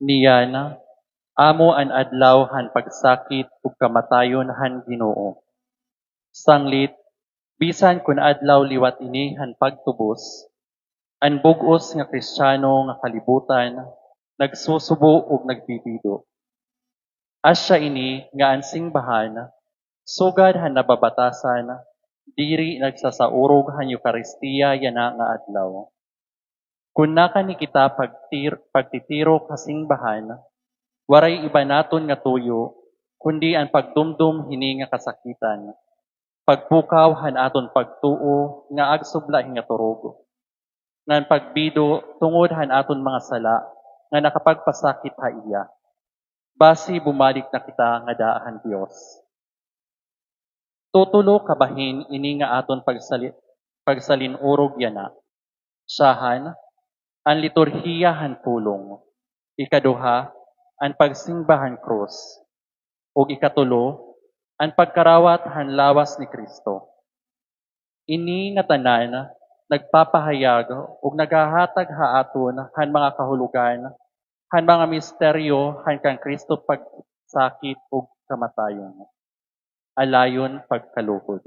Niyan, amo an adlaw han pagsakit ug kamatayon han Ginoo. Sanglit, bisan kun adlaw liwat ini han pagtubos, ang bug-os nga Kristiyano nga kalibutan nagsusubo ug nagbibido. Asya ini nga ang simbahan sugad han nababatasan diri nagsasaurog han Eukaristiya yana nga adlaw. Kun naka ni kita pagtitiro ka simbahan, waray iba naton nga tuyo kundi ang pagdumdum hini nga kasakitan. Pagpukaw han aton pagtuo nga agsubla nga turog. Ngan pagbido tungod han aton mga sala nga nakapagpasakit ha iya. Basi bumalik na kita nga daahan Dios. Tutulo kabahin ini nga aton pagsalinurog yana. Sahan, ang liturhiya han pulong. Ikaduha, ang pagsimbahan krus. O ikatulo, ang pagkarawat han lawas ni Kristo. Ini nga tanan nagpapahayag ug nagahatag haaton han mga kahulugan, han mga misteryo han kang Kristo pagsakit ug kamatayon. Alayon pagkalugod.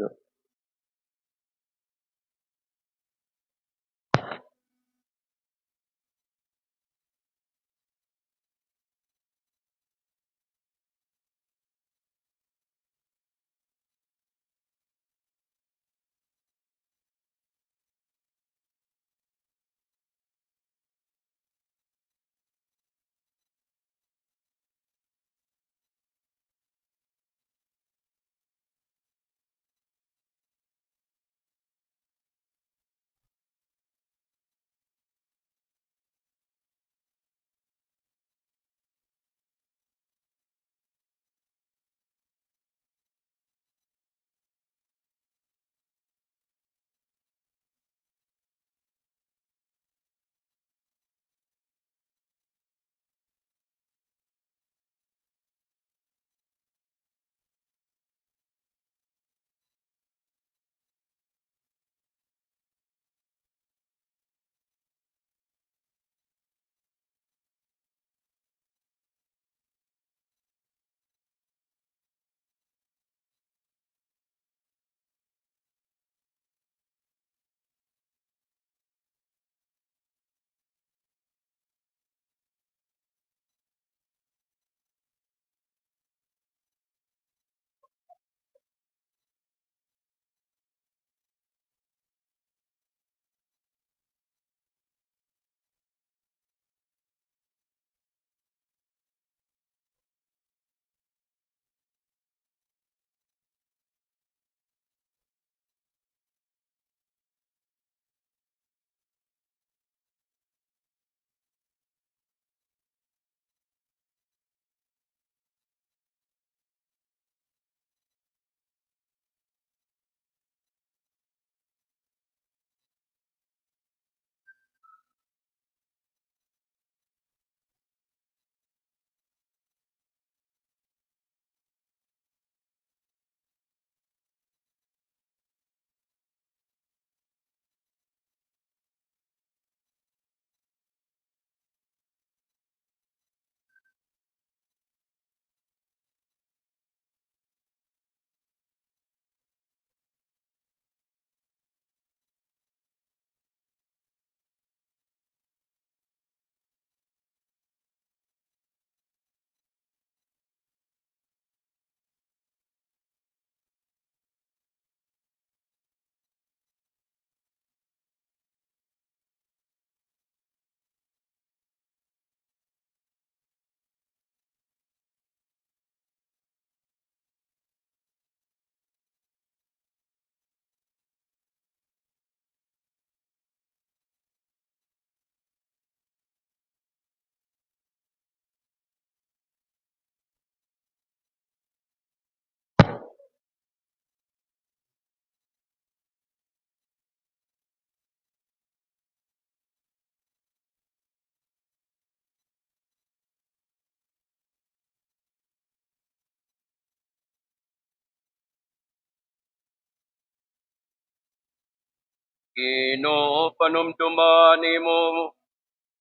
Ginoo panumduman nimo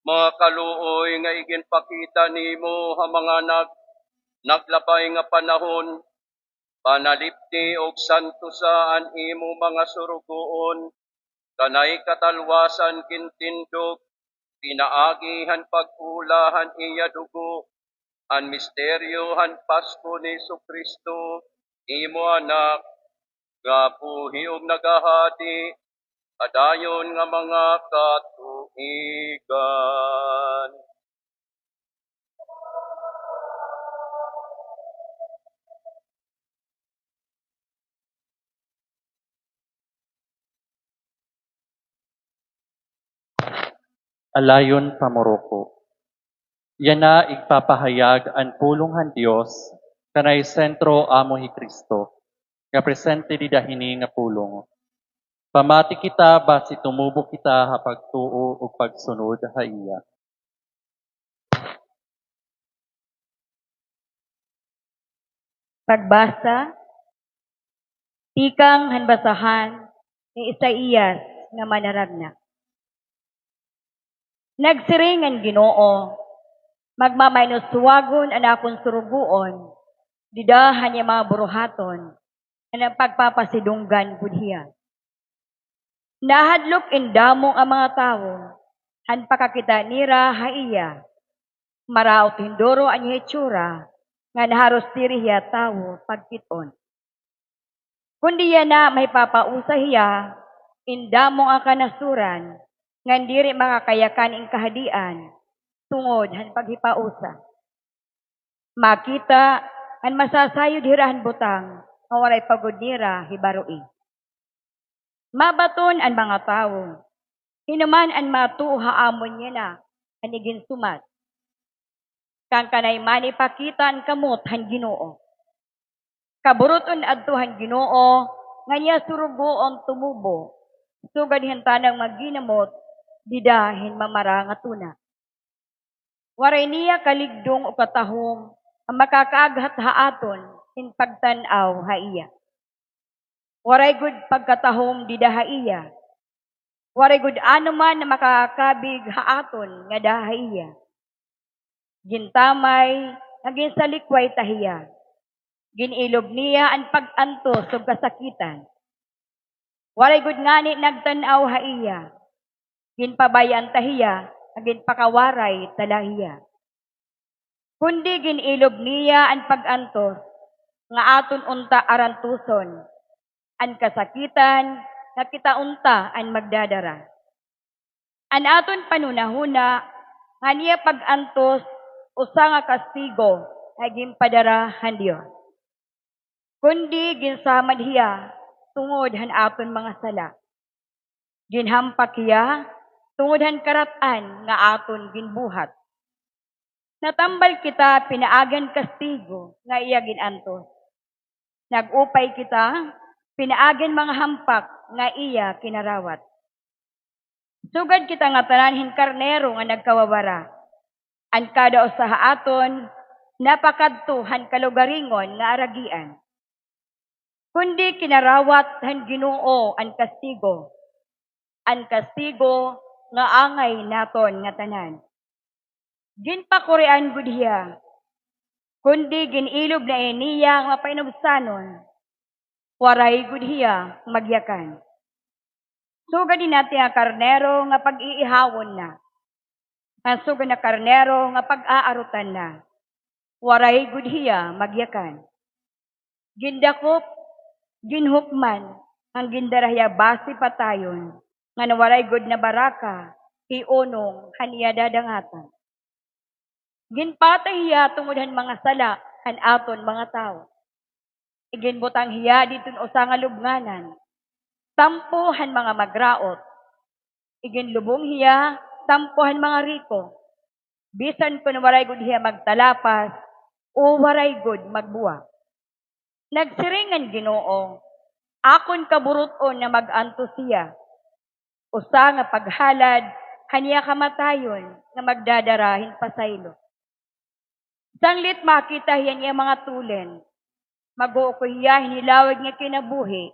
Mga kaluoy nga iginpakita nimo ang mga naglabay nga panahon, panalipti og santusaan imo mga surugoon, kanay katalwasan kintindog, pinaagihan pag-ulahan iya dugo, ang misteryo han Pasko ni Kristo, imo anak, nga buhi og nagahadi, adayon nga mga katuigan. Alayon pamoroko. Yan na igpapahayag ang pulonghan Dios kanay sentro amo hi Kristo. Nga presente di dahini nga pulong. Pamati kita basi tumubo kita hapagtuo o pagsunod ha iya. Pagbasa, tikang hanbasahan ni Isaías nga manaragna. Nagsiringan Ginoo, magmamaynuswagon ang akong suruguon, didahan niya mga buruhaton, ang pagpapasidunggan budhiya. Nahadlok indamong ang mga tao, han pakakita nira haiya, maraot hindoro ang hitsura, nga naharos diriya tao pagkiton. Kundi yan na may papausa hiya, indamong ang kanasuran, ngan diri makakayakan ing kahadian, tungod han paghipausa. Makita, ang masasayod hirahan butang, nga walay pagod nira hibarui. Mabaton ang mga tao, hinuman ang matuha amon niya na, anigin sumat. Kang kanay mani pakita ang kamot han Ginoo. Kaburuton adtuhan Ginoo, nga niya surugoon tumubo, sugad hintanang magginamot, didahin mamara nga tuna. Waray niya kaligdong o katahong, ang makakaaghat haaton, in pagtanaw haiya. Waray gud pagkatahong didahaiya. Waray gud anuman na makakabig haaton nga dahaiya. Gintamay, naging salikway tahiya. Ginilob niya ang pag-antos ug kasakitan. Waray gud ngani nagtanaw haiya. Ginpabayan tahiya, agin pakawaray talahiya. Kundi ginilob niya ang pag-antos, nga aton unta arantuson, ang kasakitan, nga kita unta ang magdadara. An aton panunahuna, nga niya pag-antos, usa nga kastigo, ay ginpadara han Dios. Kundi ginsamad hiya, tungod han aton mga sala. Ginhampak hiya, tungod han karatan nga aton ginbuhat. Natambal kita pinaagan kastigo nga iya ginantos. Nagupay kita, pinaagan mga hampak nga iya kinarawat. Sugad kita nga tanan karnero nga nagkawawara. Ang kada usaha aton, napakadto han kalugaringon nga aragian. Kundi kinarawat han Ginoo ang kastigo. Ang kastigo nga angay naton nga tanan. Ginpakurian gud hiya, kundi ginilob na iniya nga painubsanon, waray gud hiya magyakan. Sugad din natin ang karnero nga pag-iihawon na. Ang sugad na karnero nga pag-aarutan na, waray gud hiya magyakan. Gindakop, ginhukman, ang gindarahya basi patayon, nga nawaray gud na baraka, iunong haniya dadangatan. Ginpatay hiya tungod han mga sala, han aton mga tao. Iginbutang hiya ditun usa nga lubnganan, tampo han mga magraot. Iginlubong hiya, tampo han mga riko. Bisan kun waray gud hiya magtalapas, o waray gud magbuwa. Nagsiringan Ginoo, akon kaburuton na mag-antos siya. Usa nga paghalad, haniya kamatayon na magdadarahin pasaylo. Sanglit makita hiya niya mga tulen, mag-uukoy hiya hinilawag nga kinabuhi,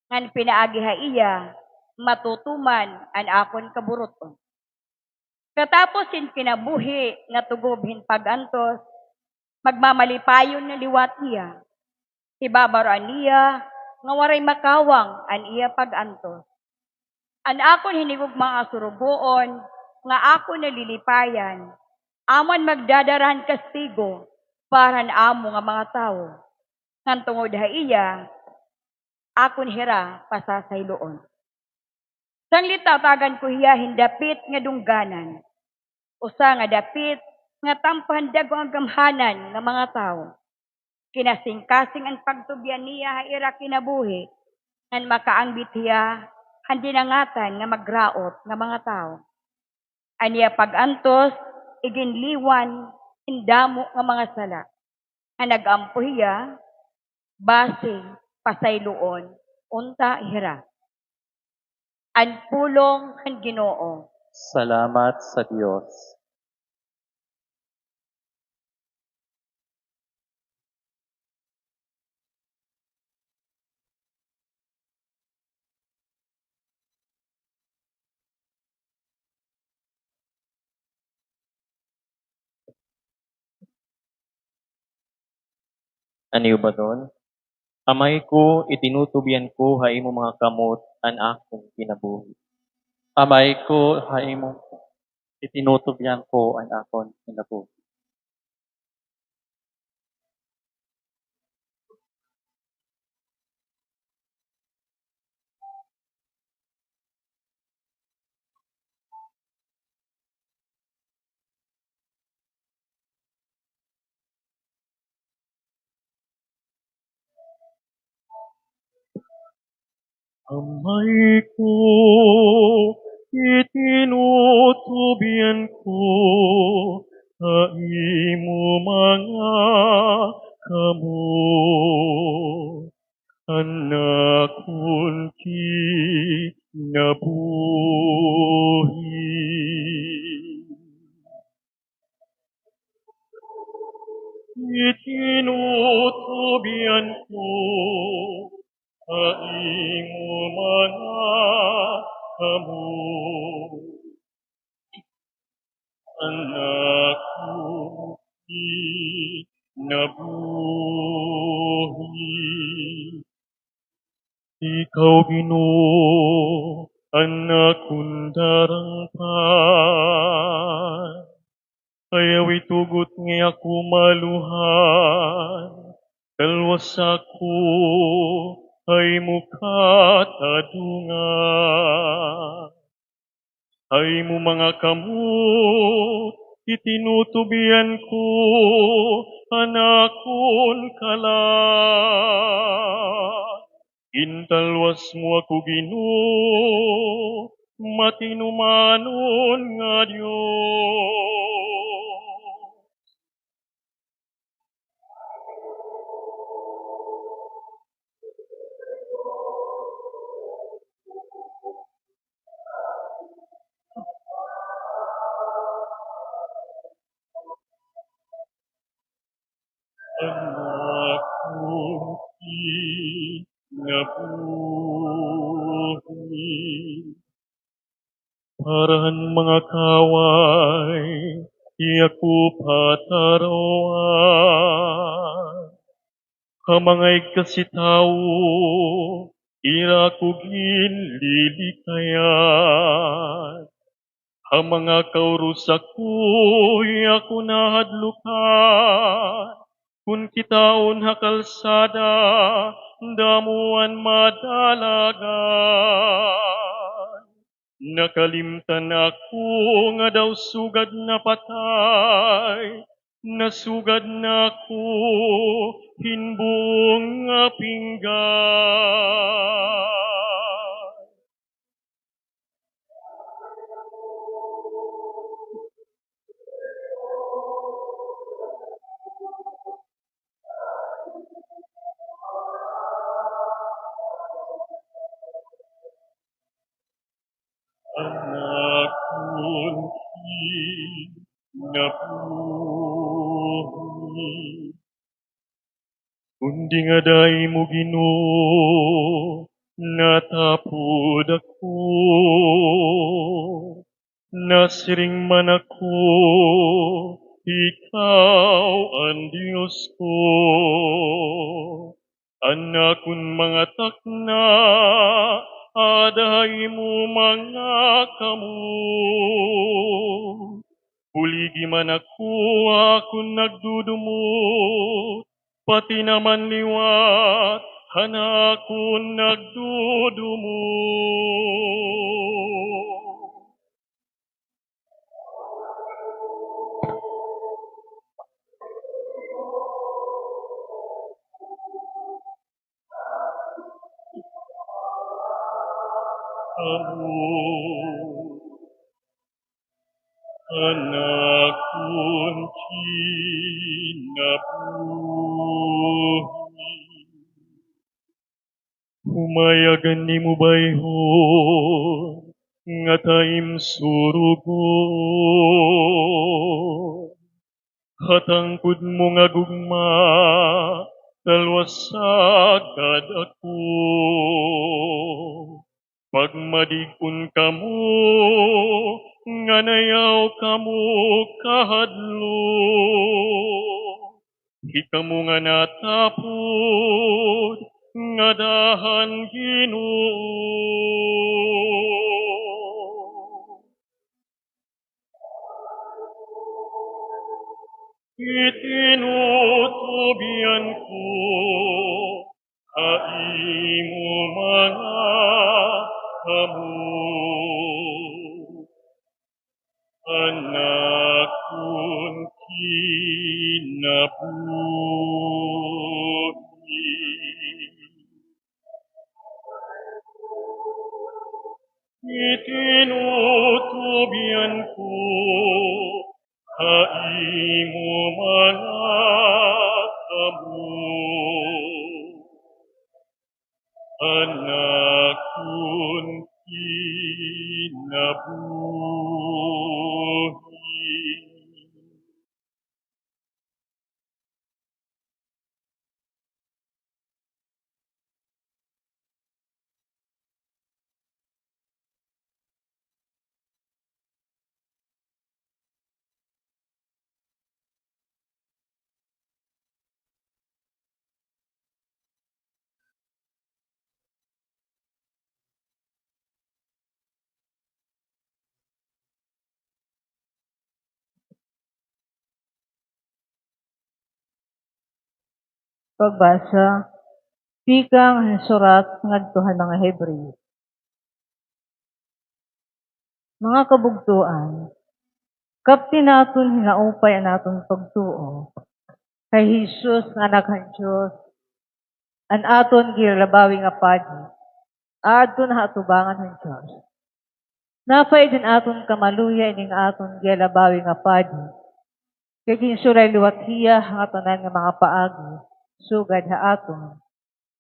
ngan pinaagi iya, matutuman an akon kaburuton. Katapos sin kinabuhi nga tugobhin pagantos, magmamalipayon na liwat niya. Ibabaroan niya, nga waray makawang an iya pagantos. An akon hinigog mga surugoon, nga ako nalilipayan, amon magdadaran kastigo, para amo nga mga tao. Ngan tungod ha iya, akon hira pasasayloon. Sanglit tatagan ko hiya hindapit nga dungganan. Usa nga dapit nga tampandag ang gamhanan nga mga tao. Kinasing-kasing ang pagtubyan niya ha ira kinabuhi, ngan makaangbit hiya handinangatan nga magraot nga mga tao. Aniya pagantos, iginliwan, indamo nga mga sala. Ang nagampo hiya, base, pasayloon, unta hira. Ang pulong ang Ginoo. Salamat sa Diyos. Aniyo ba doon? Amay ko, itinutubyan ko ha imo mga kamot an akong kinabuhi. Amay ko, haimong itinutubyan ko ang akon kinabuhi. Amay ko, itinutubyan ko ha imo mga kamot. Anakon kinabuhi. Itinutubyan ko sa imo mga kamot. Anak ko kinabuhi. Ikaw, Ginoo, anak kong darangpan. Ayaw itugot nga ako maluhan. Dalwas ako ay mukat adungan. Ay mo mga kamot, itinutubian ko, anakon kalan. Intalwas mo ako, Ginoo, matinumanon nga Diyos. Anak kong kinabuhi. Parahan mga kaway, iyaku pataruan. Kamangay kasi tao, ira ko ginlilikayan. Ang mga kaurusak ko, iyaku nahadlukan. Kung kitaon hakalsada, damuan madalagan. Nakalimtan ako nga daw sugad na patay, nasugad na ako hinbuong nga pinggan. Anak kong kinabuhi. Kundi nga day mo, Ginoo, natapod ako. Nasiring man ako, ikaw ang Diyos ko. Anakon mga takna, adahay mo mga kamo. Buligi man ako nagdudumot, pati naman liwat, hanakon nagdudumot. Amo, anak kong kinabuhi. Humayagan ni mo bayhon, nga taim surugon. Hatangkod mo nga gugma, talwasagad ako. Pagmadigpun kamo, nga nayaw kamo kahadlo. Hikamo nga natapod, nga dahan Ginoo. Itinutubian ko, haimo mga kamo. Anak kong kinabuhi. Itinutubian ko, haimo mga kamo. Anak kong kinabuhi. Pagbasa, pikang surat ngadtuhan mga Hebreo. Mga kabugtuan, kapti naton hinaupay ang naton pagtuo, kay Jesus nga anak ng Diyos, an aton gilalabawi nga padi, adto na hatubangan ng Diyos. Napay din aton kamaluya ining aton gilalabawi nga padi, kay ginsulay liwat hiya nga tanan nga mga paagi, sugad ha aton,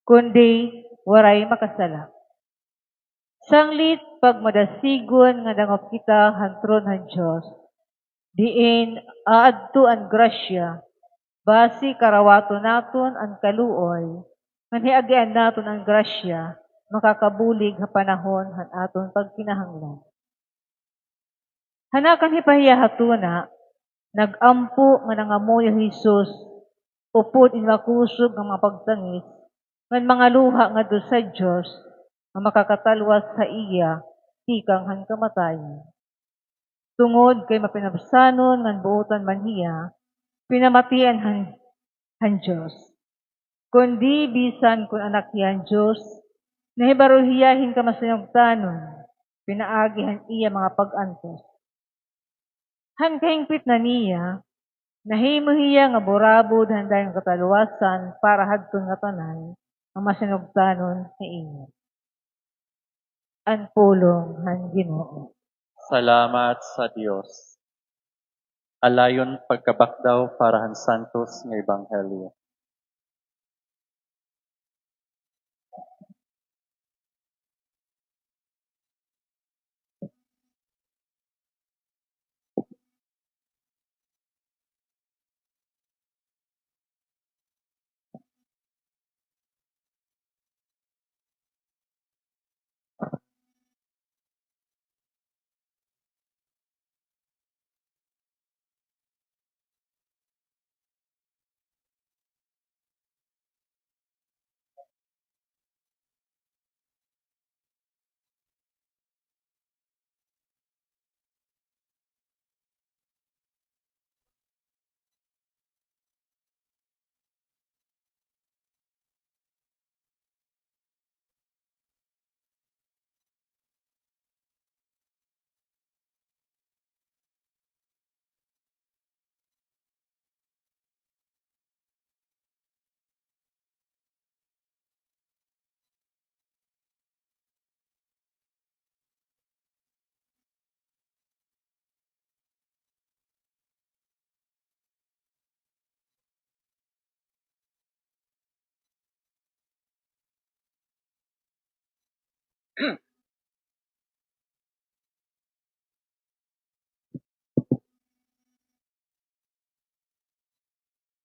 kundi waray makasala. Sanglit pagmadasigon nga dangop kita hantron ng Diyos, diin aadto ang grasya, basi karawato naton ang kaluoy, nga niagian naton ang grasya, makakabulig ha panahon han aton pagkinahanglan. Hanakan hipahiya hatuna, nagampo nga nangamuyo Jesus, upod inmakusog ng mga pagtangis, ngan mga luha nga do sa Diyos, nga makakatalwas sa iya, tikang han kamatayan. Tungod kay mapinabsanon ngan buotan man hiya, pinamatian han Diyos. Kundi bisan kun anak hiya Diyos, nahibaro hiyahin kamasinugtanon, pinaagihan iya mga pag-antos. Han kahingpit na niya, nahimo hiya nga borabod handay nga kataluwasan para hadton nga tanan, ang masinugtanon sa iya. Ang pulong han Ginoo. Salamat sa Dios. Alayon pagkabakdaw para han santos nga ebanghelyo.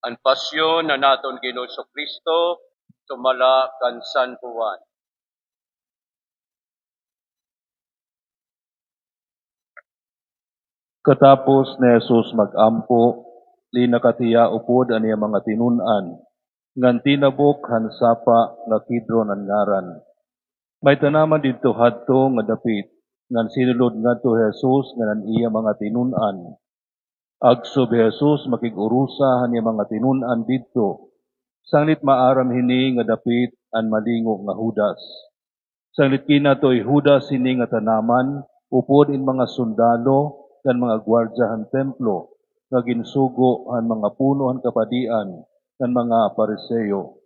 Ang pasyon na naton Ginoo Kristo sumala kan San Juan. Katapos ni Jesus mag-ampo, linakatiya upod aniya mga tinun-an, ngan tinabok hansapa nga Kidron ang ngaran. May tanaman didto hadto nga dapit, ngan sinulod ngadto Jesus nga iya mga tinun-an. Agsob Jesus makigurusa aniya mga tinun-an didto. Sanglit maaram hini nga dapit an malingo nga Judas. Sanglit kinatoy Judas hini nga tanaman, upod in mga sundalo kan mga gwardya han templo, nga ginsugo han mga puno han kapadian, kan mga pariseyo.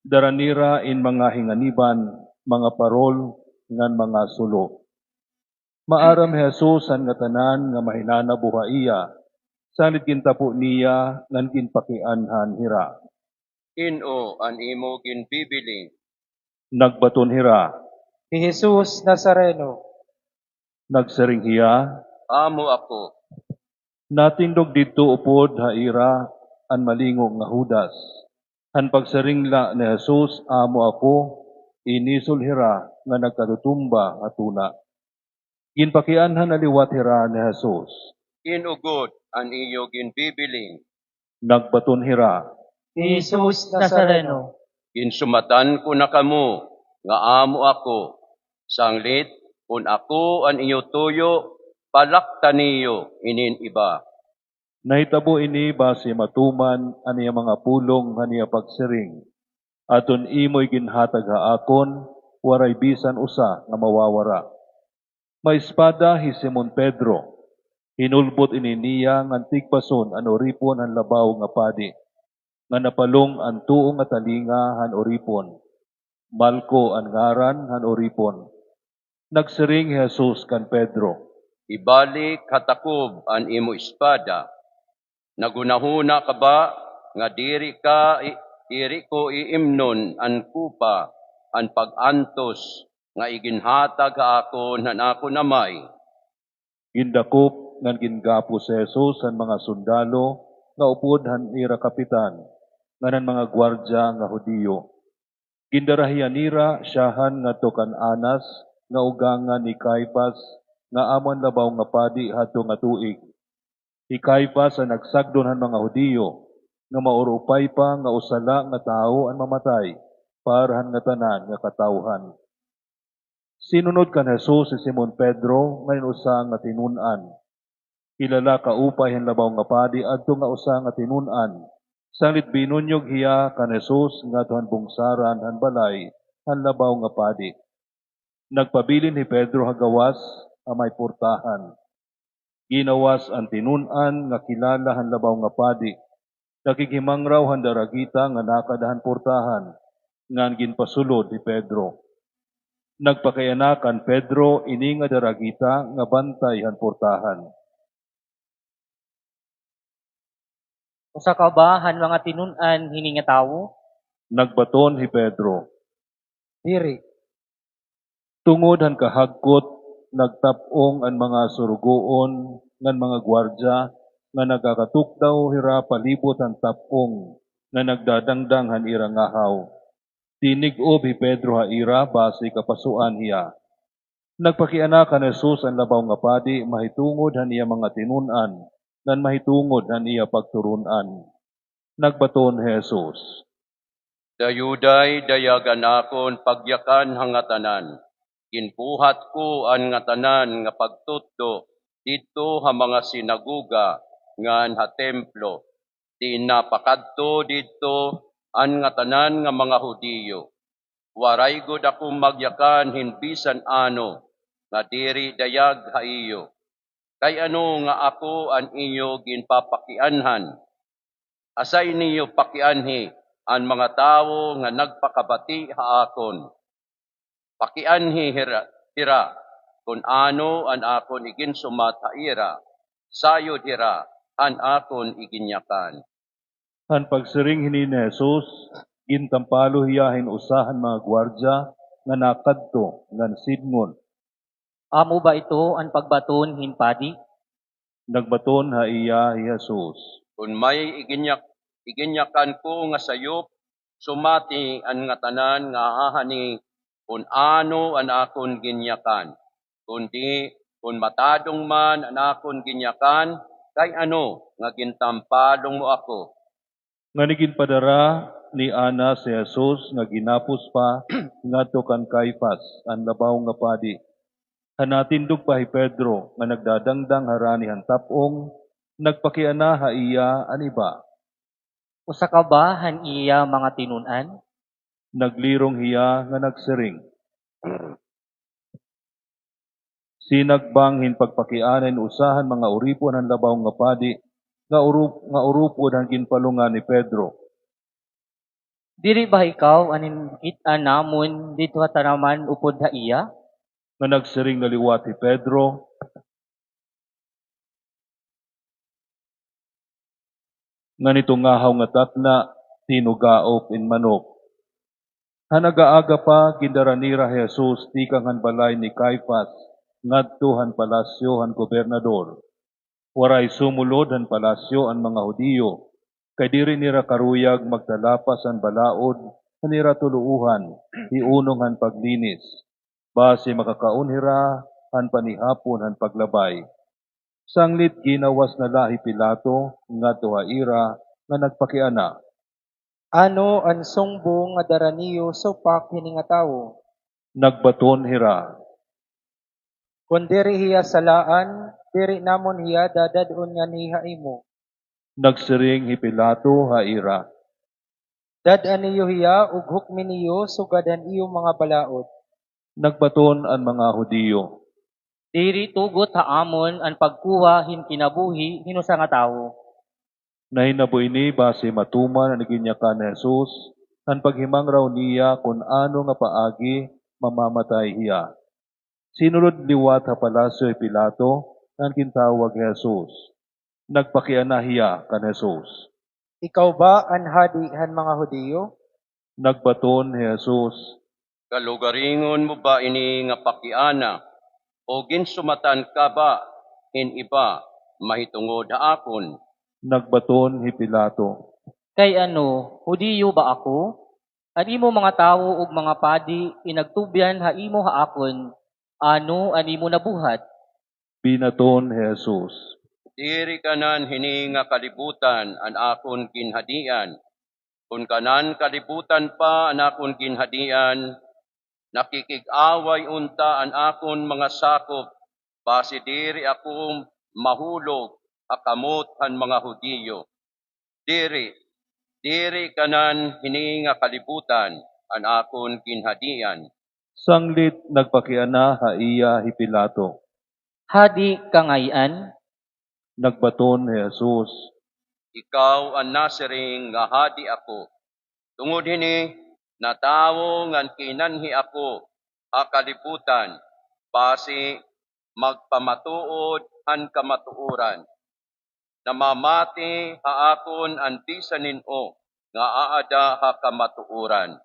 Daranira in mga hinganiban, mga parol, ngan mga sulo. Maaram Jesus ang nga tanan nga mahinana buhaiya, sanglit kintapo niya, ngan kinpakianhan hira. Ino an imo ginbibiling. Nagbaton hira, Si Jesus Nazareno, nagsaring hiya, Amo ako. natindog didto upod haira an malingo nga Judas. Han pagsaringla ni Jesus amo ako, inisol hira nga nagkatutumba atuna. Ginpakianhan na liwat hira ni Jesus. Inugod an iyo ginbibiling. Nagbaton hira, si Jesus Nazareno, Ginsumatan ko na kamo nga amo ako. Sanglit kun ako an iyo tuyo, palakta niyo inin iba. nahitabo ini base matuman aniya mga pulong aniya pagsiring. Aton imoy ginhatag haakon, waray bisan usa nga mawawara. May espada hi Simon Pedro. Hinulbot ini niya ngan tigpason an oripon han labaw nga padi. Nga napalong ang tuong nga talinga han oripon. Malko ang ngaran han oripon. Nagsiring Jesus kan Pedro. Ibalik katakob an imo espada. Nagunahuna ka ba nga diri ko iimnon an kupa an pag-antos nga iginhatag akon han ako namay. Gindakop ngan gingapo si Jesus ang mga sundalo nga upod han ira kapitan nganan mga gwardya nga Hudiyo. Gindarahiyanira siyahan nga kan Anas nga ugangan ni Caiphas nga amon labaw nga padi hadto nga tuig. Si Caiphas ang nagsagdon han mga Hudiyo nga maurupay pa nga usala nga tao ang mamatay para han nga tanan nga katawhan. Sinunod kan Jesus si Simon Pedro ngayon usa nga tinun-an. Kilala kaupay han labaw nga padi adto nga usa nga tinun-an. Sanglit binunyog hiya kan Jesus nga tuhan bungsaran han balay han labaw nga padi. Nagpabilin ni Pedro hagawas amay portahan. Ginawas ang tinun-an nga kilala han labaw nga padi. Nakikimang raw han daragita nga nakadahan portahan ngan ginpasulod ni Pedro. Nagpakayanakan Pedro ini nga daragita nga bantay han portahan. usa ka ba han mga tinun-an hini nga tawo? Nagbaton si Pedro. Diri, Tungod han kahagkot, nagtapong ang mga surugoon ngan mga gwardya nga nagakatukdaw hira palibot han tapong nga nagdadangdang han ira ngahaw. Tinig-ob hi Pedro ha ira base kapasuan hiya. Nagpakianakan ni Jesus ang labaw nga padi mahitungod han iya mga tinun-an ngan mahitungod han iya pagturunan. Nagbaton Jesus. Dayuday dayagan akon pagyakan hangatanan. Ginbuhat ko ang ngatanan nga pagtutdo dito ha mga sinaguga ngan ha templo. Di napakadto dito ang ngatanan nga mga Hudiyo. Waray gud akong magyakan hinbisan ano nga diri dayag ha iyo. Kay ano nga ako an iyo ginpapakianhan. Asay niyo pakianhi ang mga tawo nga nagpakabati haakon. Pakianhi hira kun ano an akon iginsumat haira. Sayod hira an akon iginyakan. Han pagsiring hini ni Jesus, gintampalo hiyahin usahan mga gwardya nga nakadto ngan sidngon. Amo ba ito ang pagbaton hinpadi? Nagbaton ha iya hi Jesus. Kung may iginyakan ko nga sayop, sumati ang nga tanan nga hahani kung ano ang akon ginyakan. Kundi kung matadong man ang akon ginyakan, kay ano nga gintampalong mo ako. Nga niginpadara ni Ana si Jesus nga ginapos pa ngadto kan Caiphas ang labaw nga padi. Hanatindog pa hi Pedro nga nagdadangdang harani han tapong nagpakiana ha iya aniba. Usa ka ba han iya mga tinunan? Naglirong hiya nga nagsiring. Sinagbang hinpagpakianan usahan mga uripon han labaw nga padi nga urupod han ginpalungan ni Pedro. Diri ba ikaw anin kita namon dito tanaman upod ha iya? Nga nagsiring na liwat ni Pedro, nga nitungahaw nga takna, tinugaop in manok. Hanagaaga pa, gindaranira Jesus, tikang han balay ni Caiphas, ngadto han palasyo han gobernador. Waray sumulod han palasyo ang mga Hudiyo, kay diri nira karuyag magtalapas ang balaod, hanira tuluuhan, hiunong han paglinis. Base makakaunhira han panihapon han paglabay. Sanglit ginawas na lahi Pilato nga tuhaira nga nagpakiana. Ano ang sumbong nga daraniyo supak hini nga tawo? Nagbaton hira. Kung diri hiya salaan, diri namon hiya dadadon nga niha imo. Nagsiring hi Pilato haira. Dadan niyo hiya ug hukmin niyo sugadan iyo mga balaod. Nagbaton ang mga Hudiyo. Diri tugot ha amon ang pagkuha hin kinabuhi hinusa nga tawo. Nahinaboy ni base matuman ang naginyakan ni Jesus, ang paghimang raw niya kung ano nga paagi mamamatay hiya. Sinulod liwat ha palasyo ni Pilato, ang kintawag Jesus. Nagpakiana hiya kan Jesus. Ikaw ba ang hadi han mga Hudiyo? Nagbaton ni Jesus. Kalugaringon mo ba ini nga pakiana? O ginsumatan ka ba in iba mahitungod ha akon? Nagbaton hi Pilato. Kay ano, Hudiyo ba ako? An imo mga tawo ug mga padi inagtubyan ha imo ha akon. Ano an imo nabuhat? Binaton ni Jesus. Diri kanan hini nga kalibutan ang akon ginhadian. Kung kanan kalibutan pa ang akon ginhadian, nakikig-away unta ang akon mga sakop, base diri akong mahulog akamot han mga Hudiyo. Diri kanan hini nga kalibutan ang akon ginhadian. Sanglit nagpakiana ha iya hi Pilato. Hadi kangayan? Nagbaton ni Jesus. Ikaw ang nasiring nga hadi ako. Tungod hini, natawo ngan kinanhi ako kalibutan, base magpamatuod ang kamatuoran. Namamati ha akon ang bisanin o nga aada ha kamatuoran.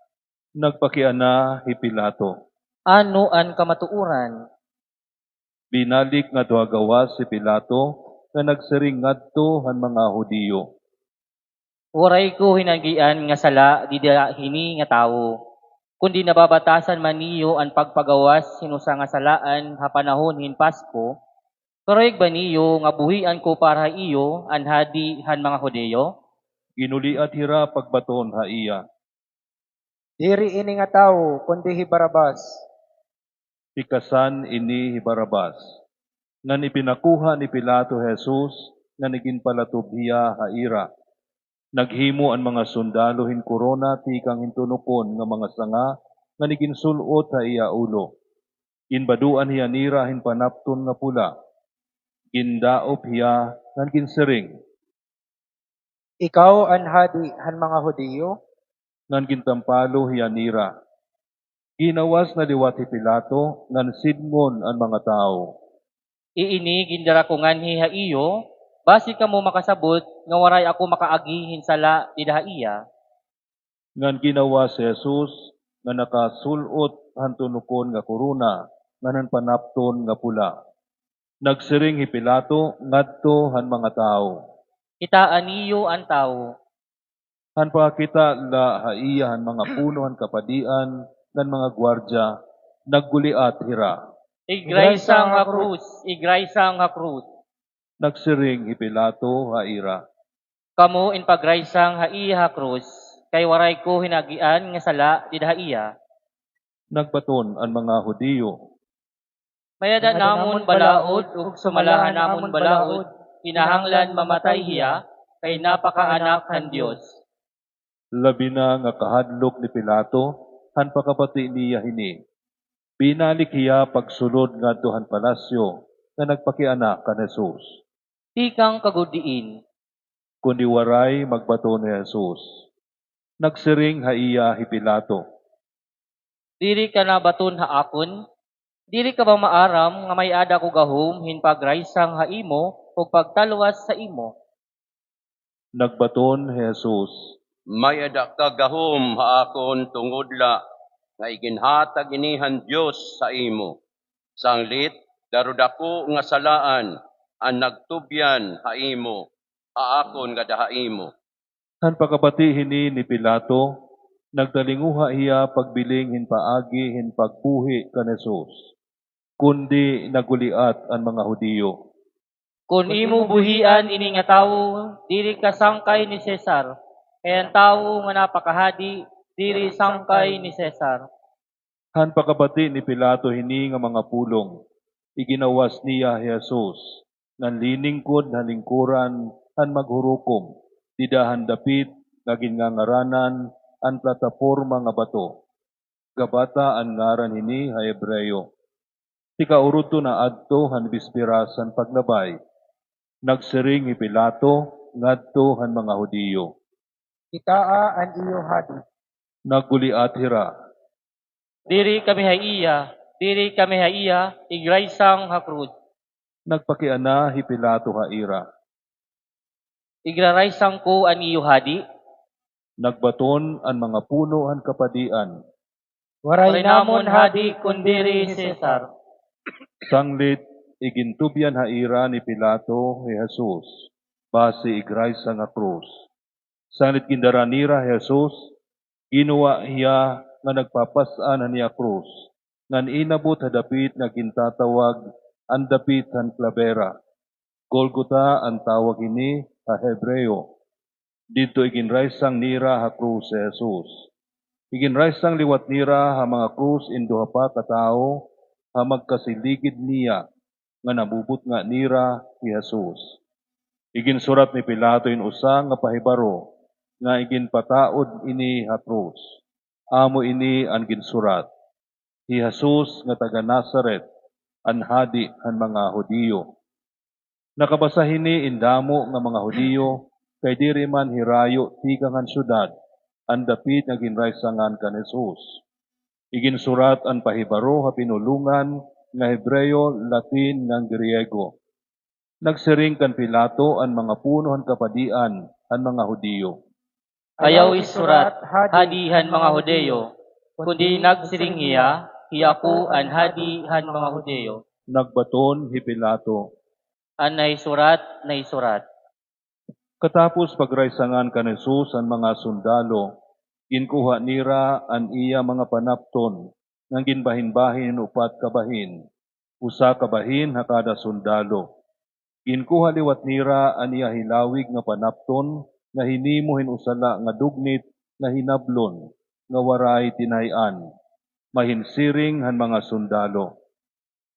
Nagpakiana hi Pilato. Ano an kamatuoran? Binalik nga gawas si Pilato nga nagsiring ngadto han mga Hudiyo. Waray ko hinagian nga sala di hini nga tawo. Kundi nababatasan man niyo ang pagpagawas sinusa nga salaan ha panahon hin Pasko, karoyeg ba niyo nga buhian ko para iyo an hadi han mga Hudiyo? Ginuliat hira pagbaton ha iya. Diri ini nga tawo kundi hi Barabas. Pikasan ini hi Barabas. Nga ipinakuha ni Pilato Jesus nga niginpalatob hiya ha ira. Naghimo ang mga sundalo hin korona tikang hintunukon nga mga sanga nga niginsulot ha iya ulo. Inbaduan hiya nira hin panapton nga pula. Gindaop hiya ngan ginsiring. Ikaw ang hadi han mga Hudiyo? Ngan gintampalo hiya nira. Ginawas na liwat si Pilato ngan sidngon ang mga tao. Iini gindara ko nganhi ha iyo, basi ka mo makasabot nga waray ako makaagihin sala di iya. Ngan ginawa si Jesus nga nakasulot hantunukon nga korona nganan panapton nga pula. Nagsiring hi Pilato ngadto han mga tao. Kitaan niyo ang tao. Han pakita la haiya han mga puno han kapadian nan mga gwardya nagguliat hira. Igraysang nga krus, igraysang nga krus. Nagsiring hi Pilato haira. Kamo in pagraysang haiya krus, kay waray ko hinagian nga sala did haiya. Nagbaton ang mga Hudiyo. Mayada namon balaod ug sumalahan namon balaod, kinahanglan mamatay hiya, kay napakaanak han Dios. Labi na nga kahadlok ni Pilato, han pakapati niya hini. Binalik hiya pagsulod ngadto han palasyo nga nagpakianak kan Jesus. Tikang kagudiin. Kundi waray magbato ni Jesus. Nagsiring haiya hi Pilato. Diri ka na baton haakon? Diri ka ba maaram nga may ada ko gahom hin pagraysang haimo ug pagtalwas sa imo? Nagbaton hi Jesus. May ada ka gahom haakon tungod la nga iginhatag inihan Dios sa imo. Sanglit darud ako nga salaan ang nagtubyan haimo haakon nga dahaimo. Han pakapati hini ni Pilato, nagtalinguha hiya pagbiling hin paagi hin pagbuhi kan Jesus. Kundi naguliat ang mga Hudiyo. Kung imo buhian ini nga tawo, diri ka sangkay ni Cesar. Kay ang tawo nga napakahadi, diri sangkay ni Cesar. Han pakabati ni Pilato hini nga mga pulong. Iginawas niya Jesus. Nanlining kod halingkuran han maghurukom. Didahan dapit naging nga ngaranan ang plataporma nga bato. Gabata ang ngaran hini ha Hebreyo. Tikauruto na adto han bispirasan paglabay. Nagsiring hi Pilato ngadto han mga Hudiyo. Kitaa ang iyo hadi. Nagguliat hira. Diri kami haiya, igraysang hakrud. Nagpakiana hi Pilato haira. Igraraysang ko an iyo hadi. Nagbaton ang mga puno han kapadian. Waray namon hadi kundiri Cesar. Sanglit igintubyan haira ni Pilato hi Jesus. Base igraysa nga krus. Sanglit gindaranira Jesus. Ginawa hiya nga nagpapasan niya krus. Ngan inabot hadapit nga gintatawag ang dapit han klabera. Golgota ang tawag ini ha Hebreyo. Dito iginraysang nira ha krus si Jesus. Iginraysang liwat nira ha mga krus induha pa katao ha magkasiligid niya nga nabubot nga nira si Jesus. Iginsurat ni Pilato in usa nga pahibaro nga iginpataod ini ha krus. Amo ini ang ginsurat. Si Jesus nga taga Nazaret, ang hadi han mga Hudiyo. Nakabasahin ni indamo nga mga Hudiyo, kay diri man hirayo tikang han syudad, ang dapit nga ginraysangan kan Jesus. Iginsurat ang pahibaro ha pinulungan nga Hebreyo, Latin ng Griego. Nagsiring kan Pilato ang mga puno han kapadian ang mga Hudiyo. Ayaw isurat, hadihan mga Hudeyo. Kundi nagsiring hiya ko an hadihan mga Hudeyo. Nagbaton hi Pilato. An naisurat. Katapos pagraysangan kan Jesus ang mga sundalo, ginkuha nira ang iya mga panapton, nang ginbahin-bahin upat kabahin, usa kabahin ha kada sundalo. Ginkuha liwat nira ang iya hilawig nga panapton, nga hinimo hinusala nga dugnit nga hinablon, nga waray tinayan, mahinsiring han mga sundalo.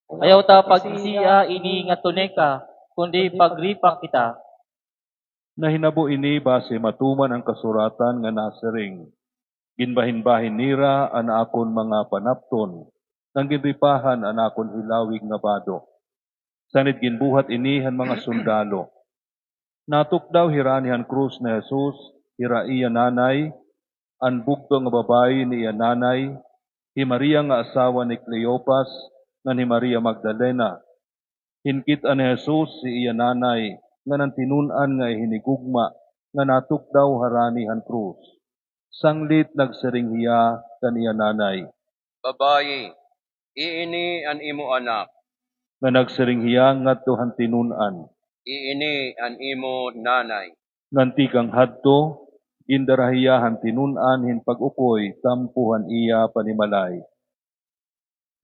Ayaw ta pagsiya ini nga tuneka, kundi pagripak kita. Nahinabo ini base matuman ang kasuratan nga nasiring. Ginbahin-bahin nira ang akon mga panapton, nang ginripahan ang akon hilawig nga bado. Sanit ginbuhat ini han mga sundalo. Natukdaw hirani han krus na Jesus, hira iya nanay, ang bugto nga babae ni iya nanay, hi Maria nga asawa ni Cleopas, nga ni Maria Magdalena. Hinkit ni Jesus si iya nanay, nga nang tinunan nga hinigugma, nga natukdaw harani han krus. Sanglit nagsiring hiya kan iya nanay. Babayi, iini an imo anak, nga nagsiring hiya ngadto hantinunan, iini an imo nanay. nganti kang hadto, gindarahiya hantinunan hin pag-ukoy, tampuhan iya panimalay.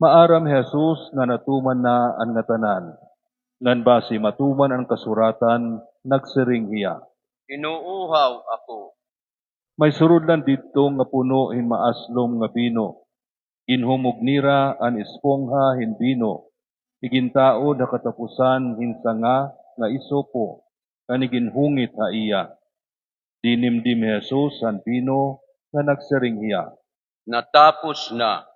Maaram Jesus nga natuman na ang ngatanan, ngan basi matuman ang kasuratan, nagsiring hiya. Inuuhaw ako, May surod lang dito nga puno hin maaslom nga bino. Inhumog nira an espongha hin bino. Igintao da katapusan hin sanga nga isopo. Kaniginhungit ha iya. Dinimdim Jesus an bino nga nagsiring hiya. natapos na.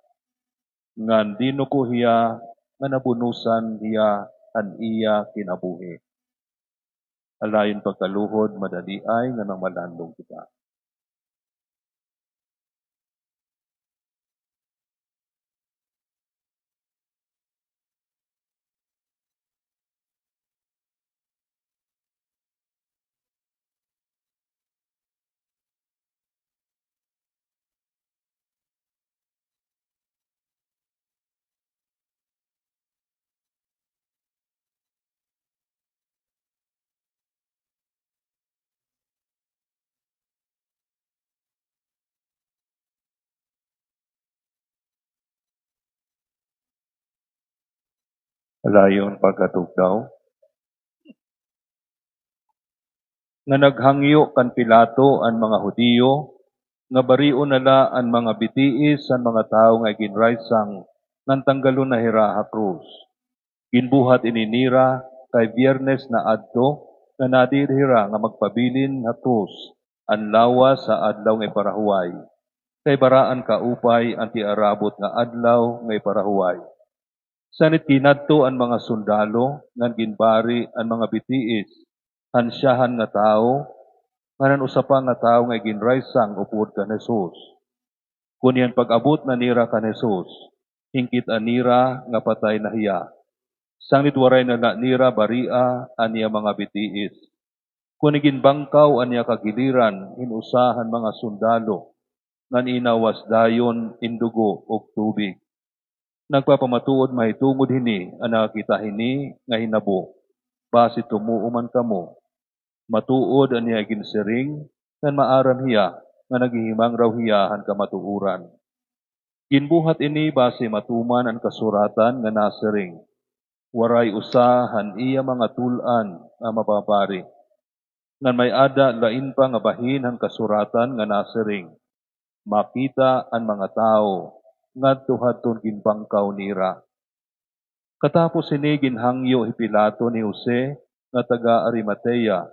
Ngan dino ko hiya nga nabunusan hiya an iya kinabuhi. Alayon pagkaluhod madali ay nga nang malandong kita. Alayon pagkatugdaw. Nga naghangyo kan Pilato ang mga Hudiyo, nga barion nala ang mga bitiis ang mga tao nga ginraysang nang tanggalon na hira ha krus. Ginbuhat ininira kay Biyernes na adto nga nadirhira nga magpabilin ha krus ang lawas sa adlaw nga parahuway. Kay baraan kaupay ang tiarabot nga adlaw nga parahuway. Sanit kinadto ang mga sundalo ngan ginbari ang mga bitiis hansyahan nga tao, nganan usapa nga tao nga ginraysang upod kan Jesus. Kunyan pag-abot na nira kan Jesus, hingkit anira nga patay na hiya. Sanglit waray na nira baria aniya mga bitiis. Kunigin bangkaw aniya kagiliran, hinusahan mga sundalo, ngan inawas dayon indugo og tubig. Nagpapamatuod mahitungod hini, anak kita hini nga hinabo. Basi tumuuman kamo, matuod aniya ginsiring, ngan maaram hiya, nga naghihimang raw hiya han kamatuuran. Ginbuhat ini base matuman ang kasuratan nga nasiring. Waray usahan iya mga tulan nga mababari. Ngan may ada lain pa nga bahin ang kasuratan nga nasiring. Makita ang mga tao, ngadto hadton ginbangkaw nira. Katapos ini ginhangyo hi Pilato ni Jose nga taga Arimatea,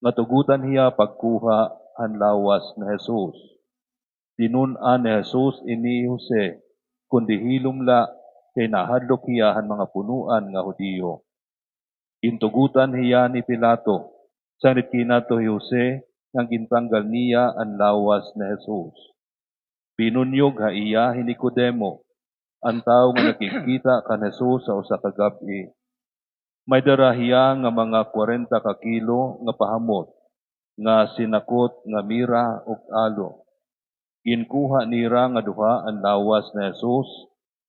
nga tugutan hiya pagkuha han lawas na Jesus. Dinunan ni Jesus ini Jose, kundi hilumla kay nahadlok hiya han mga punuan nga Hudiyo. Intugutan hiya ni Pilato, sanit kinato hi Jose nga gintanggal niya ang lawas na Jesus. Binunyog ha iya hi Nicodemo, ang tao nga nakikita kan Jesus sa usa ka gabi. May dara hiya nga mga 40 ka kilo nga pahamot, nga sinakot nga mira ug alo. Ginkuha nira nga duha ang lawas na Jesus,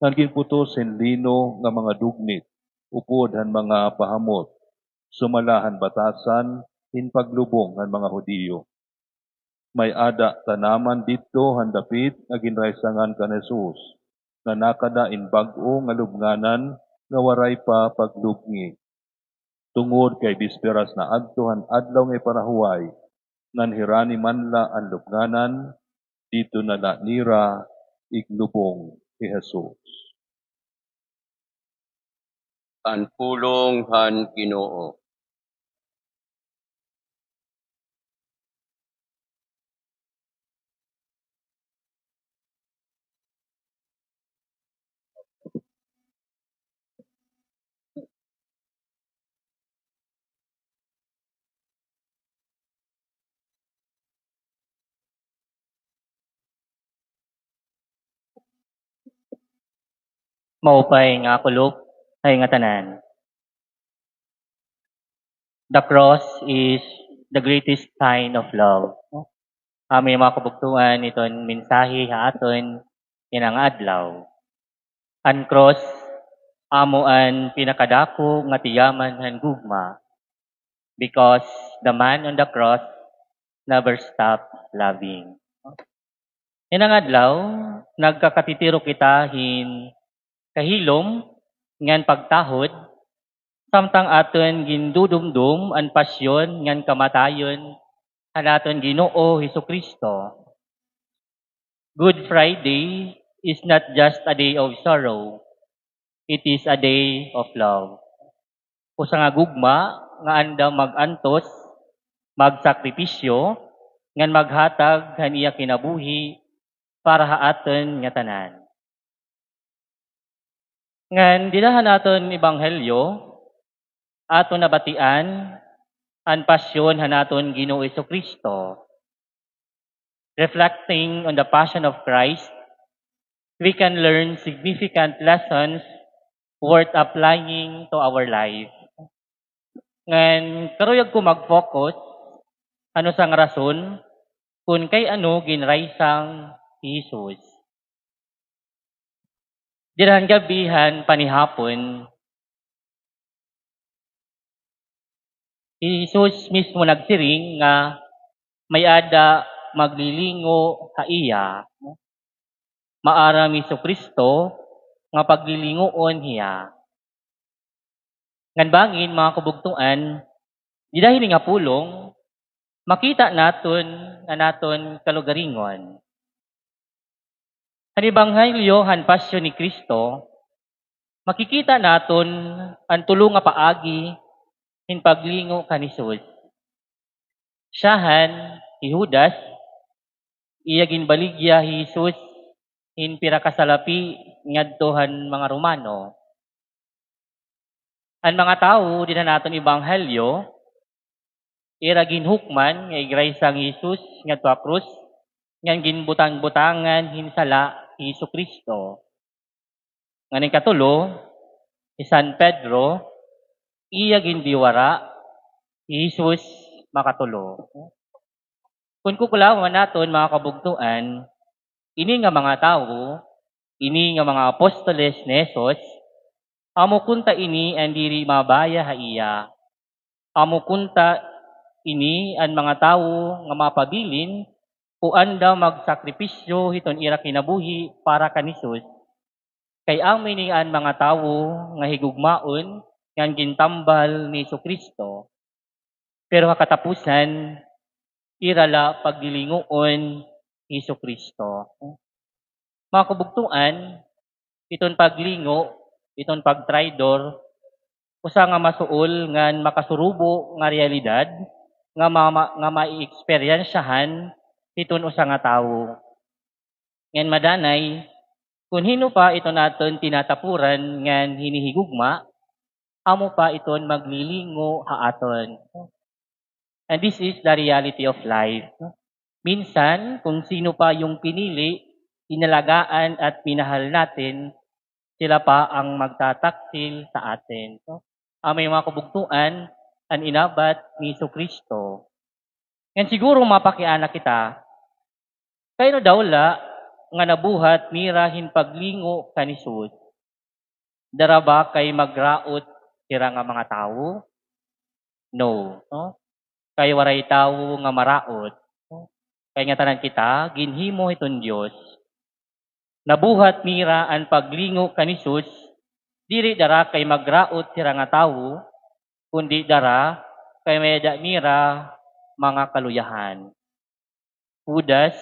nga ginputos sin lino nga mga dugnit, upod han mga pahamot, sumalahan batasan, hin paglubong han mga Hudiyo. May ada tanaman dito han dapit nga ginraysangan kan Jesus, nga nakada in bag-o nga lubnganan nga waray pa paglubngi. Tungod kay bisperas na adtohan adlaw nga parahuway, ngan hirani manla ang lubnganan, dito na nira iglubong ni Jesus. Ang pulong han Ginoo. Maupay nga kulop ay nga tanan. The cross is the greatest sign of love. May mga kabugtuan iton mensahe ha aton inang adlaw. An cross, amo an pinakadako nga tiyaman han gugma, because the man on the cross never stopped loving. Inang adlaw, nagkakatitiro kita hin kahilom ngan pagtahod, samtang aton gindudumdum an pasyon ngan kamatayon hanaton Ginoo Hesukristo. Good Friday is not just a day of sorrow, it is a day of love. Usa nga gugma nga andam magantos, magsakripisyo, ngan maghatag kaniya kinabuhi para haaton nga tanan. Ngan dinahan naton ebanghelyo, aton nabatian an pasyon hanaton Ginoo Hesukristo. Reflecting on the passion of Christ, we can learn significant lessons worth applying to our life. Ngan karuyag ko mag-focus ano sang rason kung kay ano ginraysang si Jesus. Dirahan gabihan panihapon, si Jesus mismo nagsiring nga may ada maglilingo sa iya, maara mi Kristo nga paglilingoon hiya. Ngan bangin mga kabugtuan, di dahil nga pulong, makita naton na naton kalugaringon. Ang ebanghelyo han pasyon ni Kristo, makikita naton ang tulong nga paagi in paglingo kan Jesus. Siyahan, si Judas, iya ginbaligya hi Jesus in pirakasalapi ngadtohan mga Romano. Ang mga tao din na naton ebanghelyo, ira ginhukman nga igraysang Jesus ngadto a krus, ngan ginbutang-butangan hinsala si Kristo. Nganing katulo, si San Pedro, iya gindiwara, si Jesus makatulo. Kung kukulawan naton mga kabugtuan, ini nga mga tao, ini nga mga apostoles ni Jesus, amo kunta ini ang diri mabaya ha iya. Amo kunta ini ang mga tao nga mapabilin o anda magsakripisyo hiton ira kinabuhi para kan Jesus. Kay amin ni ang mga tao nga higugmaon nga gintambal ni Kristo. Pero katapusan, irala paglilingoon ni Kristo. Mga kabugtuan, iton paglingo, iton pagtraidor, usa nga masuol nga makasurubo nga realidad nga mai-eksperyensyahan iton usa nga tawo. Ngan madanay, kung hino pa ito naton tinatapuran ngan hinihigugma, amo pa iton maglilingo haaton. And this is the reality of life. Minsan, kung sino pa yung pinili, inalagaan at minahal natin, sila pa ang magtataksil sa atin. May mga kabugtuan, ang inabat ni Kristo. Yan siguro mapakiana kita, kayo daw la, nga nabuhat mirahin paglingo kan Jesus. Daraba kay magraot sira nga mga tao? No. Kay waray tao nga maraot. Kay nga tanan kita, ginhimo iton Dios. Nabuhat mira ang paglingo kan Jesus, diri dara kay magraot sira nga tawo, kundi dara kay mayada mira mga kaluyahan. Judas,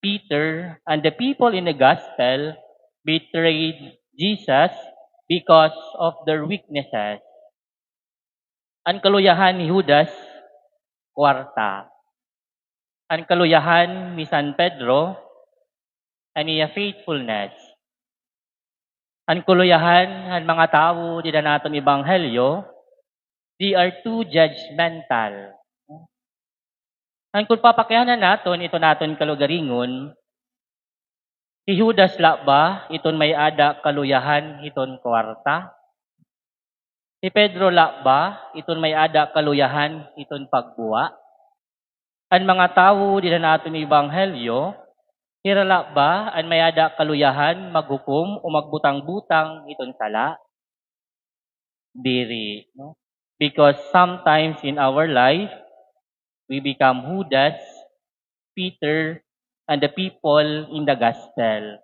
Peter, and the people in the gospel betrayed Jesus because of their weaknesses. Ang kaluyahan ni Judas, kwarta. Ang kaluyahan ni San Pedro, aniya faithfulness. Ang kaluyahan ng mga tao di na naton ebanghelyo, they are too judgmental. Ang kung papakyanan naton, ito naton kalugaringon, si Judas ba, iton may ada kaluyahan, iton kwarta. Si Pedro ba, iton may ada kaluyahan, iton pagbuwa. Ang mga tao di na naton ebanghelyo, Hirala ba an mayada kaluyahan maghukom o magbutang-butang iton sala? Diri, no? Because sometimes in our life, we become Judas, Peter, and the people in the gospel.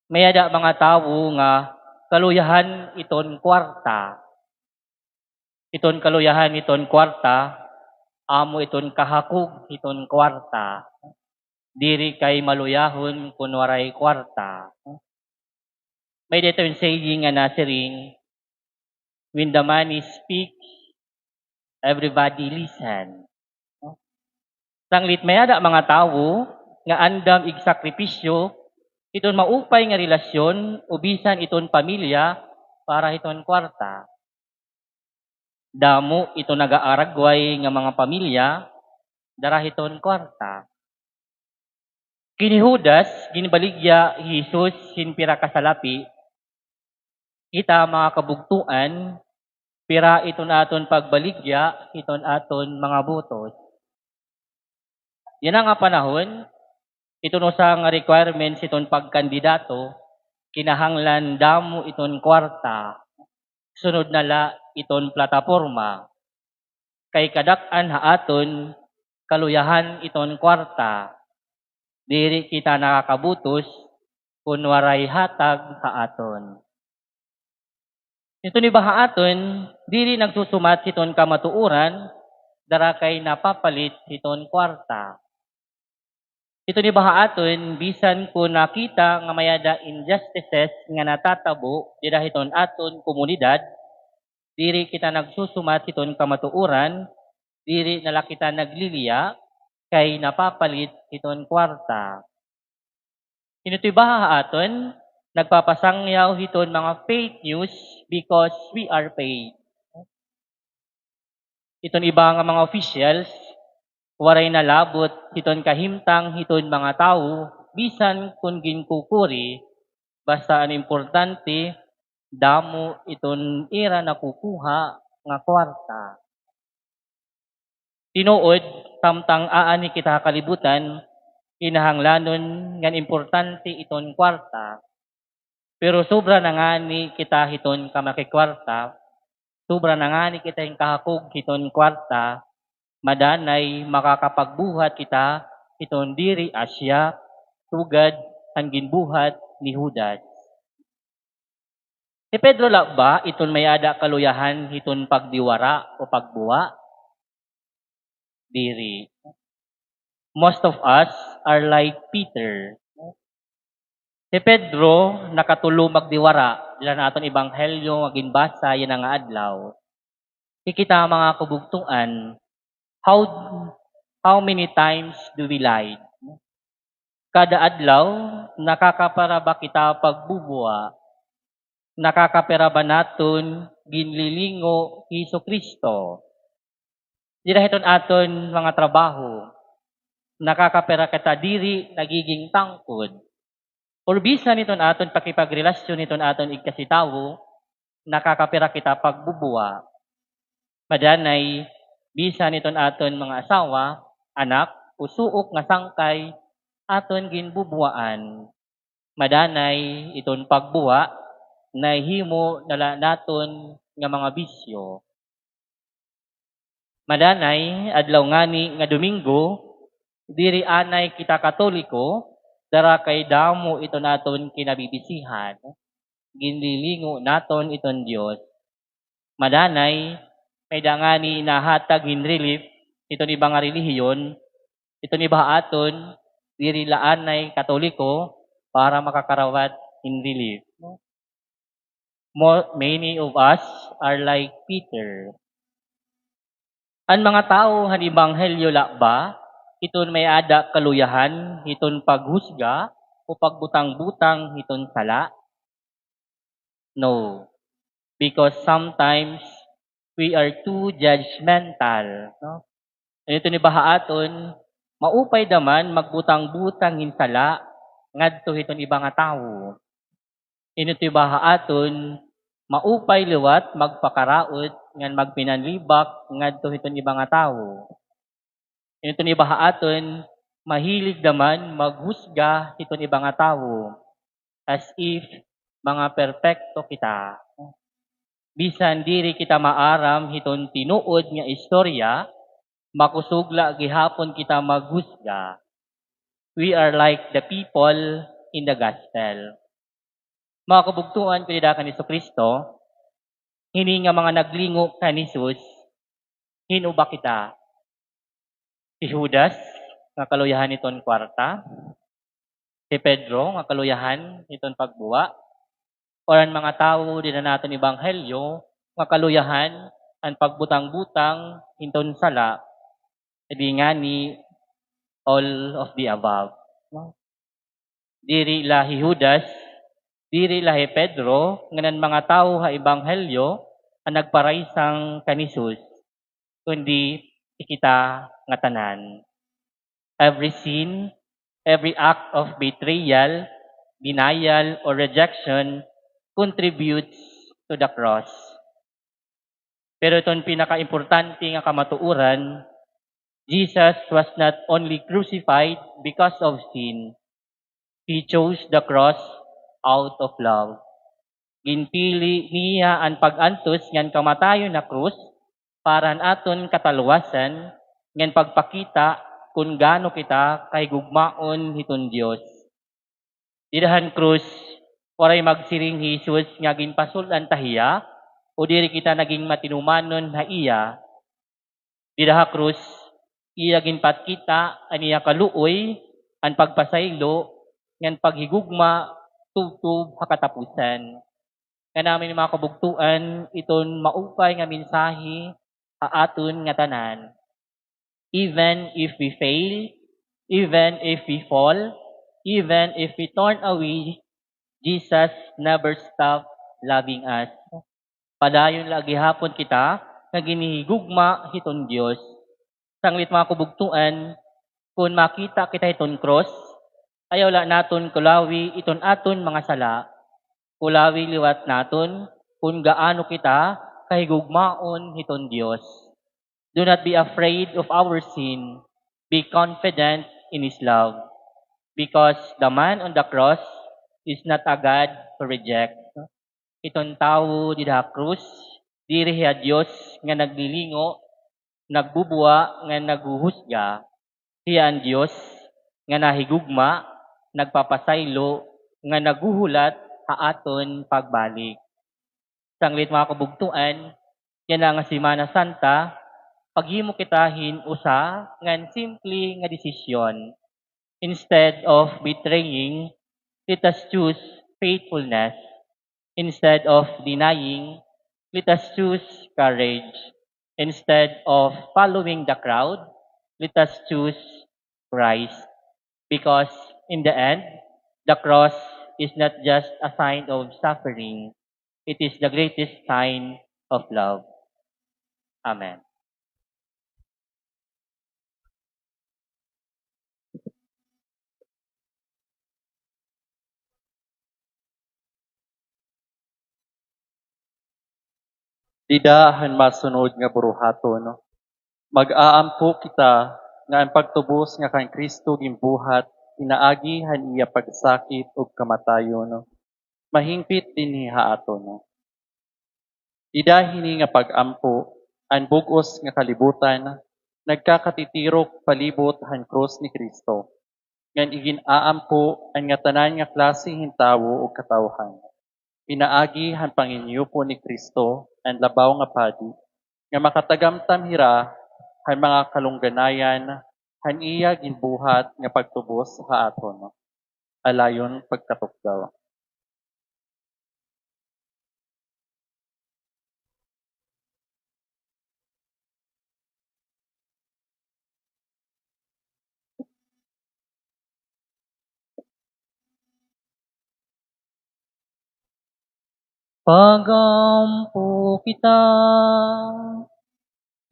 Mayada mga tawo nga kaluyahan iton kwarta. Iton kaluyahan iton kwarta, amo iton kahakog iton kwarta. Diri kay maluyahon kun waray kwarta. May dito yung saying nga nasiring, when the money speaks, everybody listen. Tanglit mayada mga tawo nga andam ig sakripisyo, iton maupay nga relasyon, ubisan iton pamilya para iton kwarta. Damo ito nagaaragway nga mga pamilya, darahiton kwarta. Kini Judas, ginibaligya Jesus sinpira kasalapi, kita mga kabugtuan, pira iton aton pagbaligya, iton aton mga butos. Yan nga panahon, ito no sa nga requirements iton pagkandidato, kinahanglan damo iton kwarta, sunod nala iton plataporma. Kay kadak-an haaton, kaluyahan iton kwarta, diri kita nakakabutos, kun waray hatag haaton. Ito ni ba haaton, diri nagsusumat iton kamatuuran, dara kay napapalit iton kwarta. Ito ni bahaaton, bisan ko nakita nga mayada injustices nga natatabo dira hiton aton komunidad, diri kita nagsusumat hiton kamatuuran, diri nala kita nagliliya, kay napapalit hiton kwarta. Ito bahaaton, nagpapasangyaw hiton mga fake news because we are paid. Iton iba nga mga officials, waray nalabot hiton kahimtang hiton mga tao, bisan kung ginkukuri, basta ang importante, damo iton ira na kukuha nga kwarta. Tinuod, samtang aani kita kalibutan, kinahanglanon ngan importante iton kwarta. Pero sobra na nga ni kita hiton kamakikwarta, sobra na nga ni kita yung kahakog hiton kwarta, madanay makakapagbuhat kita iton diri Asya, tugad ang ginbuhat ni Judas. Si Pedro la ba iton mayada kaluyahan iton pagdiwara o pagbuwa? Diri. Most of us are like Peter. Si Pedro nakatulo magdiwara, dila na aton ebanghelyo nga ginbasa yan nga adlaw. Ikita mga kabugtuan, how many times do we lie? Kada adlaw, nakakapara ba kita pagbubuwa? Nakakapera ba naton ginlilingo Hesus Kristo? Dira hiton aton mga trabaho. Nakakapera kita diri nagiging tangkod. Or bisan iton aton pakipagrelasyon iton aton igkasitawo, nakakapera kita pagbubuwa. Madanay, bisan iton aton mga asawa, anak, usuok nga sangkay, aton ginbubuaan. Madanay, iton pagbuwa, nahimo nala naton nga mga bisyo. Madanay, adlaw ngani nga Domingo, diri anay kita Katoliko, dara kay damo iton aton kinabibisihan. Ginlilingo naton iton Dios. Madanay, may dangani nahatag in relief, ito ni mga relihiyon, ito ni bahaaton, diri laanay Katoliko, para makakarawat in relief. Many of us are like Peter. Ang mga tao han ebanghelyo la ba, iton may ada kaluyahan, iton paghusga, o pagbutang-butang iton sala? No. Because sometimes, we are too judgmental. No? Ito ni bahaaton, maupay daman magbutang-butang hinsala ngadto hiton iba nga tawo. Ito ni bahaaton, maupay liwat magpakaraot ngan magpinanlibak ngadto hiton iba nga tawo. Ito ni bahaaton, mahilig naman maghusga hiton ibang nga tawo, as if mga perpekto kita. Bisan diri kita maaram hiton tinuod nga istorya, makusugla gihapon kita maghusga. We are like the people in the gospel. Mga kabugtuan, kanidakan ni Kristo, hini nga mga naglingo kan Jesus, hinuba kita. Si Judas, nga kaluyahan iton kwarta. Si Pedro, nga kaluyahan iton pagbuwa. O ang mga tao din na natin ibanghelyo, nga kaluyahan ang pagbutang-butang hinton sala. Hindi nga ni all of the above. Diri lahi Judas, diri lahi Pedro, nganan mga tao ha ibanghelyo, ang nagparaisang kanisus, kundi ikita nga tanan. Every sin, every act of betrayal, denial, or rejection contributes to the cross. Pero itong pinaka-importante nga kamatuuran, Jesus was not only crucified because of sin. He chose the cross out of love. Ginpili niya ang pag-antos ngan kamatayon na krus para aton kataluwasan ngan pagpakita kung gaano kita kay gugmaon hiton Dios. Didahan krus, waray magsiring Jesus nga ginpasulan tahiya o diri kita naging matinumanon na iya. Didaha krus, iya ginpat kita aniya kaluoy ang pagpasaylo ngan paghigugma tubtub hakatapusan. Nga namin mga kabugtuan iton maupay nga mensahe aton nga tanan. Even if we fail, even if we fall, even if we turn away, Jesus never stop loving us. Padayon lagi hapon kita nga ginihigugma hiton Dios. Sanglit mga kabugtuan, kung makita kita iton cross, ayaw la naton kulawi iton aton mga sala. Kulawi liwat naton kung gaano kita kahigugmaon hiton Dios. Do not be afraid of our sin. Be confident in His love. Because the man on the cross is not a God to reject. Iton tao di da krus, diri ha Dios nga naglilingo, nagbubuwa nga naguhusga. Siya ang Dios nga nahigugma, nagpapasaylo, nga naguhulat aton pagbalik. Sanglit mga kabugtuan, yan nga Semana Santa, paghimo kitahin usa ngan simple nga desisyon. Instead of betraying, let us choose faithfulness. Instead of denying, let us choose courage. Instead of following the crowd, let us choose Christ. Because in the end, the cross is not just a sign of suffering. It is the greatest sign of love. Amen. Didahan masunod nga buruhaton. Mag-aampo kita nga ang pagtubos nga kang Kristo gimbuhat inaagi han iya pagsakit ug kamatayon. Mahingpit dinhi haaton. Idahini nga pag-ampo ang bugos nga kalibutan nagkakatitirok palibot han krus ni Kristo. Ngan igin-aampo ang nga tanan nga klase hintawo ug katawhan. Pinaagi han panginyupo ni Kristo ang labaw nga padi nga makatagamtam hira han mga kalungganayan han iya ginbuhat nga pagtubos sa aton. Alayon pagkatukdaw. Pagampo kita,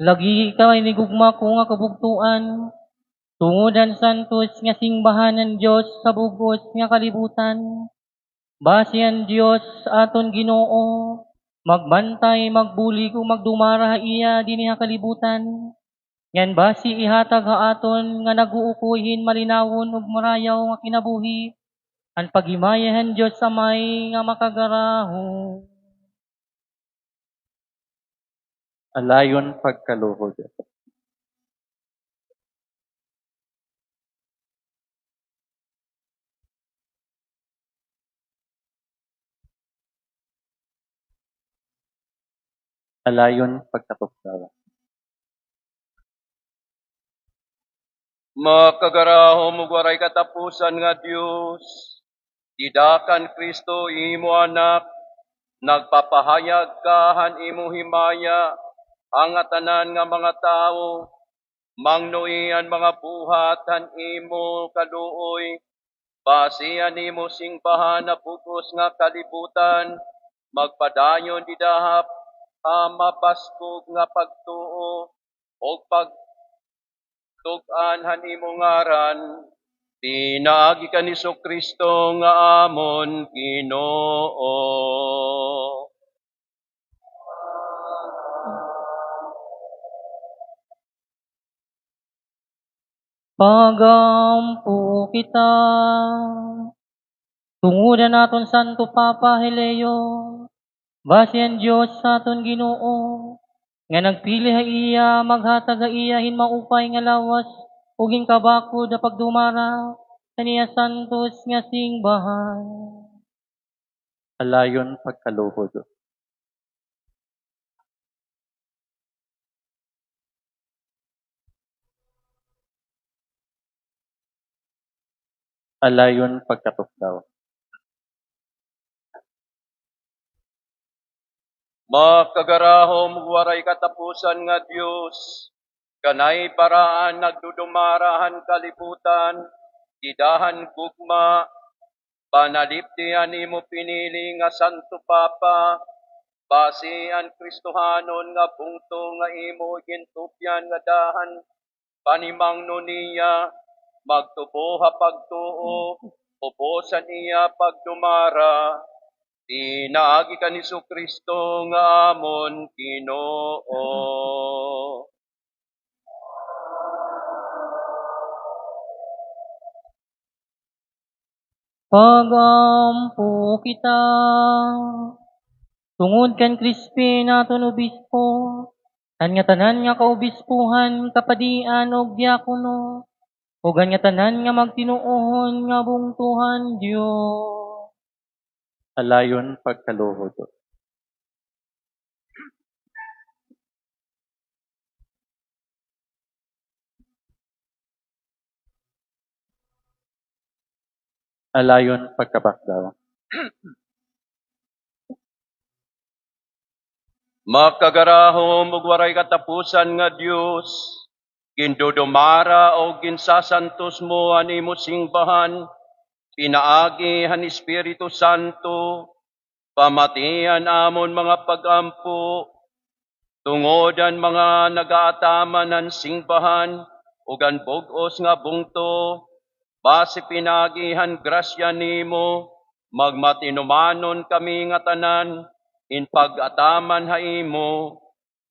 lagi ka may nigugma ko nga kabugtuan, tungodan santos nga singbahan ng Diyos sa bugos nga kalibutan. Basihan Diyos aton Ginoo, magbantay, magbulig o magdumara iya din nga kalibutan. Yan ba si ihatag ha aton nga naguukuhin malinawon ug marayaw nga kinabuhi, ang paghimayahan Diyos sa may nga makagaraho. Alayon pagkaluhod. Alayon pagkatugnaw. Makagarahom ug waray katapusan nga Dios, didakan Kristo imo anak, nagpapahayag ka han imo himaya, ang tanan nga mga tawo, mangnoy ang mga buhat han imo kaluoy, basihan imo singbahan na pugos nga kalibutan, magpadayon didahap, mapaskog nga pagtuo, o pagtugan han imo ngaran, pinaagi ka ni Kristo nga amon Ginoo. Pagampo kita. Tungudan naton Santo Papa Hileo, base ang Diyos sa aton Ginoo, nga nagpili ha iya maghatag ha iya hinmaupay nga lawas ug kabakod na pagdumara sa niya santos nga singbahan. Alayon pagkaluhod. Alayon pagkatugnaw. Makagarahom ug waray katapusan nga Dios, kanay paraan nagdudumarahan kalibutan, idahan gugma, panaliptian imo pinili nga Santo Papa, base ang Kristohanon nga bungto nga imo gintupyan nga dahan, panimangno niya, magtubo ha pagtuo, ubosan niya pagdumara, inaagi ka ni Kristo nga amon Ginoo. Pagampo kita. Tungod kan Crispin naton obispo, kan nga tanan nga kaobispuhan, kapadian og diakono, ug kan nga tanan nga magtinuohon nga bungtuhan Dios. Alayon pagkaluhod. Alayon pagkabakdaw. Makagarahom ug waray katapusan nga Dios, gindudumara o ginsasantos mo ang imo singbahan, pinaagi han Espiritu Santo, pamatian amon mga pagampo, tungod ang mga nagaataman ng singbahan, ug ang bug-os nga bungto, base pinagihan grasya nimo, magmatinumanon kami nga tanan, in pag-ataman ha imo,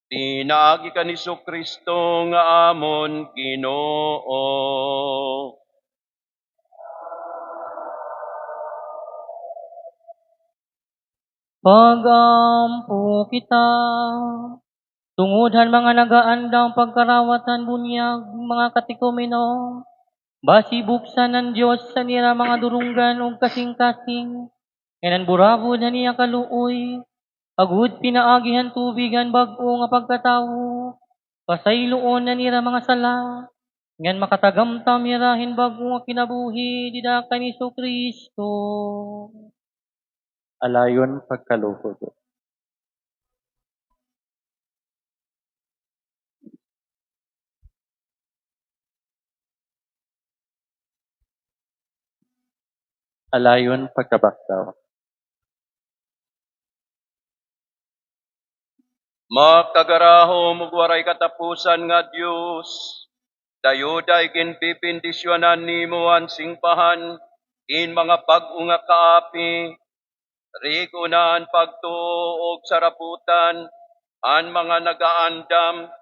pinaagi ka ni Kristo nga amon Ginoo. Pagampo kita. Tungodhan mga nagaandang pagkarawatan bunyag, mga katikumino, basi buksan ng Diyos sa nila mga durunggan ug kasing-kasing, yanan burabod na niya kaluoy, agud pinaagihan tubigan bag-o nga pagkatawo, pasayloon na nila mga sala, ngan makatagamtam yarahin bag-o nga kinabuhi, dida ni Kristo. Alayon pagkaluhod. Alayon pagkabakdaw. Makagarahom ug waray katapusan nga Dios, dayuday ginpipindisyonan nimo ang singpahan, in mga bag-o nga kaapi, rigo na ang pagtuo og saraputan, ang mga nagaandam,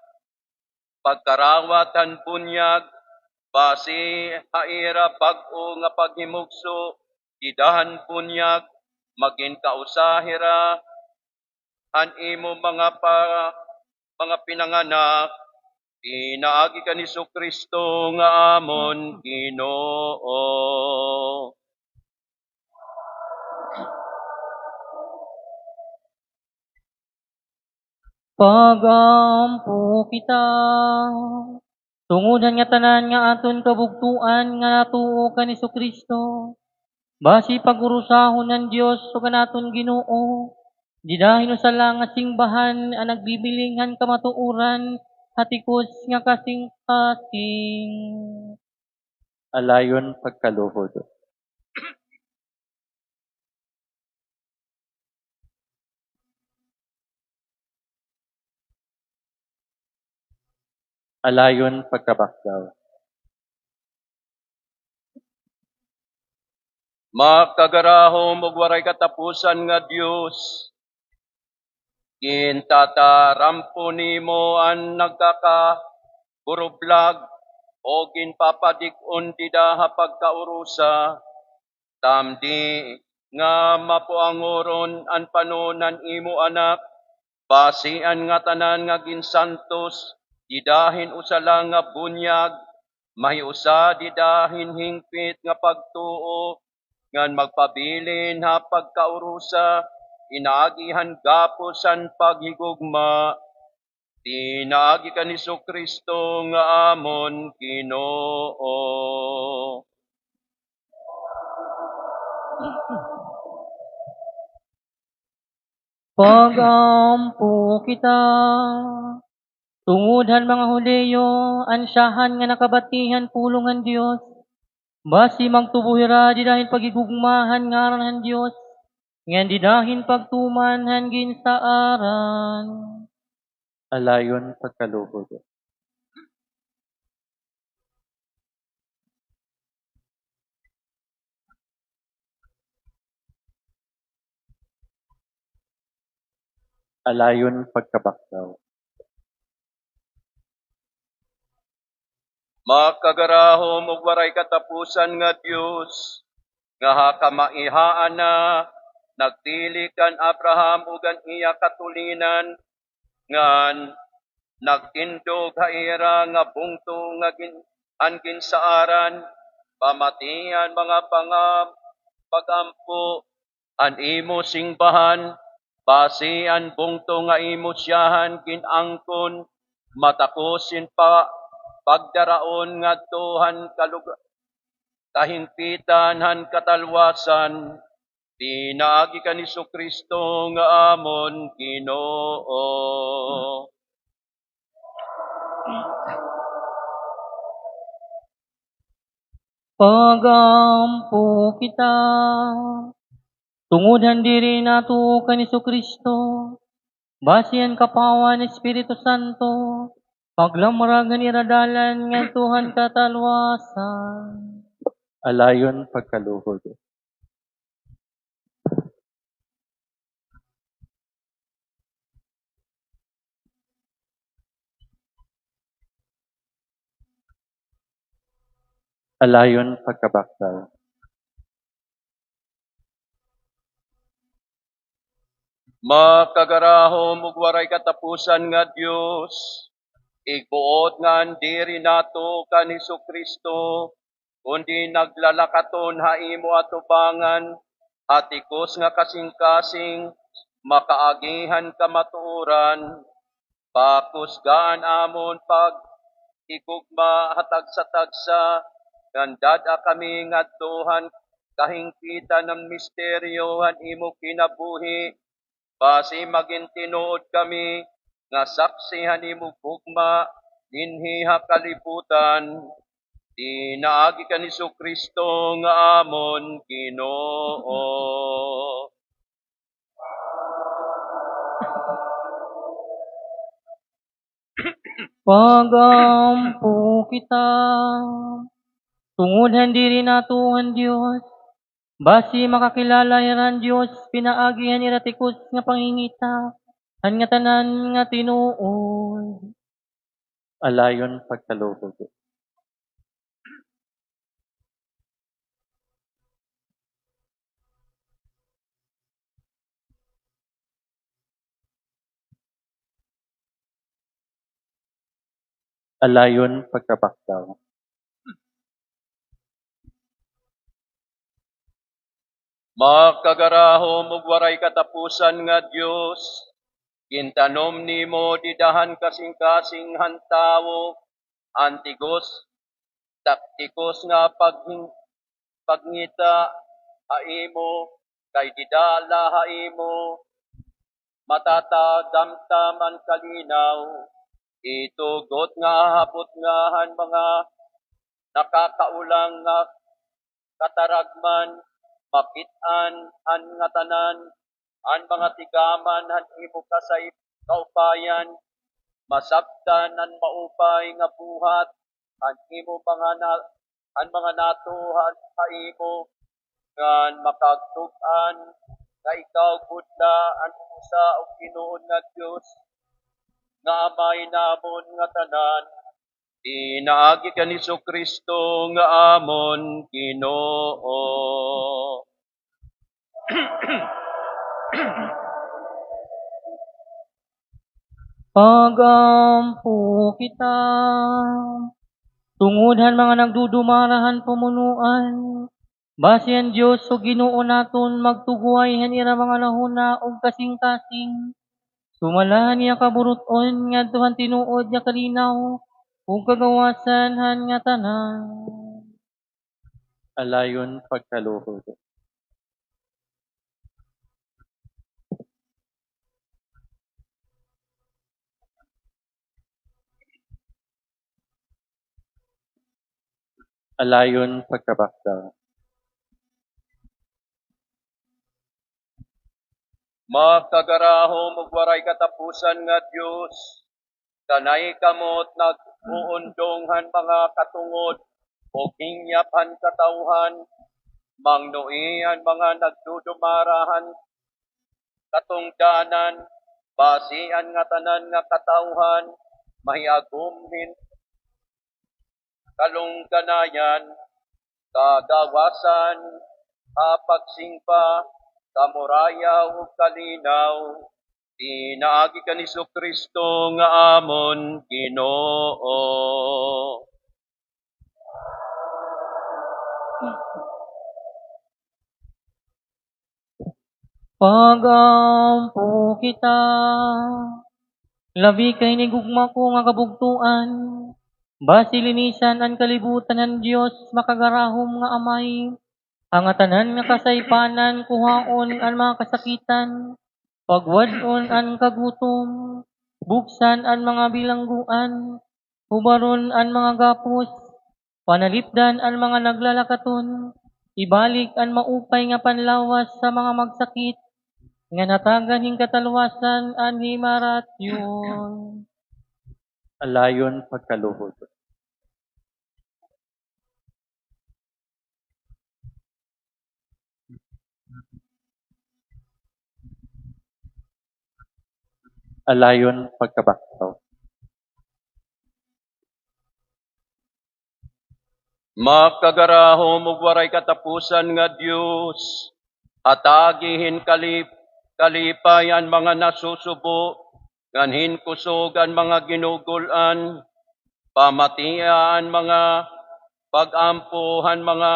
pagkarawatan bunyag, basi haira bag-o nga paghimugso, idahan bunyag, maging kausahira, han imo mga pinanganak, pinaagi ka ni Kristo nga amon Ginoo. Pagampo kita. Tungudan nga tanan nga aton kabugtuan nga natuo ka ni Kristo. Basi pagurusahon ng Dios o kanaton Ginoo. Di dahil sa lang nga singbahan ang nagbibilinghan kamatuuran hatikos nga kasing-kasing. Alayon pagkaluhod. Alayon pagkabakdaw. Makagarahom ug waray katapusan nga Dios. Gintatarampo nimo ang nagkakaburublag o ginpapadig-on didaha pagkaurusa. Tamdi nga mapuangoron ang panunan imo anak, basian nga tanan nga ginsantos, didahin usala nga bunyag, mahiusa didahin hingpit nga pagtuo, ngan magpabilin ha pagkaurusa, inaagihan gapusan paghigugma, tinaagi ka ni Kristo nga amon Ginoo. Pagampo kita. Tungudhan mga Huleyo, ansyahan nga nakabatihan pulungan Dios. Basi magtubuhira di dahil pagigugmahan ngaran ng Dios. Ngan di dahil pagtuman hangin sa aran. Alayon pagkaluhod. Alayon pagkabakdaw. Makagarahom ug waray katapusan nga Dios, nga hakamaihaan na nagtili kan Abraham ug ang iya katulinan, ngan nagtindog haira nga bungto nga ginsaaran, pamatian mga pagampo, an imo singbahan, basi an bungto nga imo siyahan ginangkon, matakosin pa pagdaraon nga tuhan kahingpitan han katalwasan, tinaagi ka ni Kristo nga amon Ginoo. Pagampo kita. Tungudhan diri nato ka ni Kristo. Basihan kapawan Espiritu Santo. Paglamragan iradalan nga Tuhan katalwasan. Alayon pagkaluhod. Alayon pagkabakdaw. Makagarahom ug waray katapusan nga Dios, igbuot nga diri nato kan Kristo, kundi naglalakaton ha imo atubangan, hatikos nga kasing-kasing, makaagihan kamatuoran, pakusgaan amon pag igugma hatag sa tagsa, gandada kami nga tuhan kahingpitan ng misteryo han imo kinabuhi, basi maging tinuod kami nga saksihan imo gugma dinhi ha kalibutan, tinaagi ka ni Kristo nga amon Ginoo. Pagampo kita. Tungudhan diri nato ang Dios. Basi makakilala iran Dios pinaagihan iratikos nga pangingita. Han nga tanan nga tinuod. Alayon pagkalugod. Alayon pagkabakdaw. Makagarahom ug waray katapusan nga Dios, gintanom nimo didahan kasing-kasing hantawo, antigos, taktikos nga pagngita haimo, kay didala haimo, matatadamtaman kalinaw, itugot nga hapot ngahan mga nakakaulang nga kataragman, makitaan an nga tanan, an mga tigaman han imo kasay kaupayan, masabtan an maupay nga buhat, an imo an mga natuhan sa imo, ngan makagtug-an nga ikaw budla an usa og Ginoon nga Dios, nga amay namon nga tanan, inaagi ka ni Kristo nga amon Ginoo. Pagampo kita, tungodhan mga nagdudumarahan pumunuan, basihan Diyos o Ginoo naton magtuguay hanira mga lahuna og kasing-kasing, sumalahan niya kaburuton nga tuhan tinuod niya kalinaw, ug kagawasan han nga tanan. Alayon pagkalugod. Alayon pagkabakdaw. Makagarahom ug waray katapusan nga Dios, kanay kamot nag-uundonghan mga katungod o hingyaphan katawhan, mangnuian mga nagdudumarahan katungdanan, basian nga tanan nga katawhan, mahiagumhin kalungganayan, kagawasan, pagsingpa, kamuraya ug kalinaw, inaagi ka ni Kristo nga amon Ginoo. Pagampo kita, labi kay ni gugma ko nga kabugtuan, basi linisan ang kalibutan ng Dios makagarahom nga amay, ang tanan nga kasaypanan kuhaon ang mga kasakitan, pagwadon ang kagutom, buksan ang mga bilangguan, hubaron ang mga gapos, panalipdan ang mga naglalakaton, ibalik ang maupay nga panlawas sa mga magsakit, nga natagan hing katalwasan ang himaratyon. Alayon pagkalugod. Alayon pagkabakdaw. Makagarahom ug waray katapusan nga Dios, atagihin kalipay ang mga nasusubo, nganhin kusog ang mga ginugulan, pamatian mga pagampuhan mga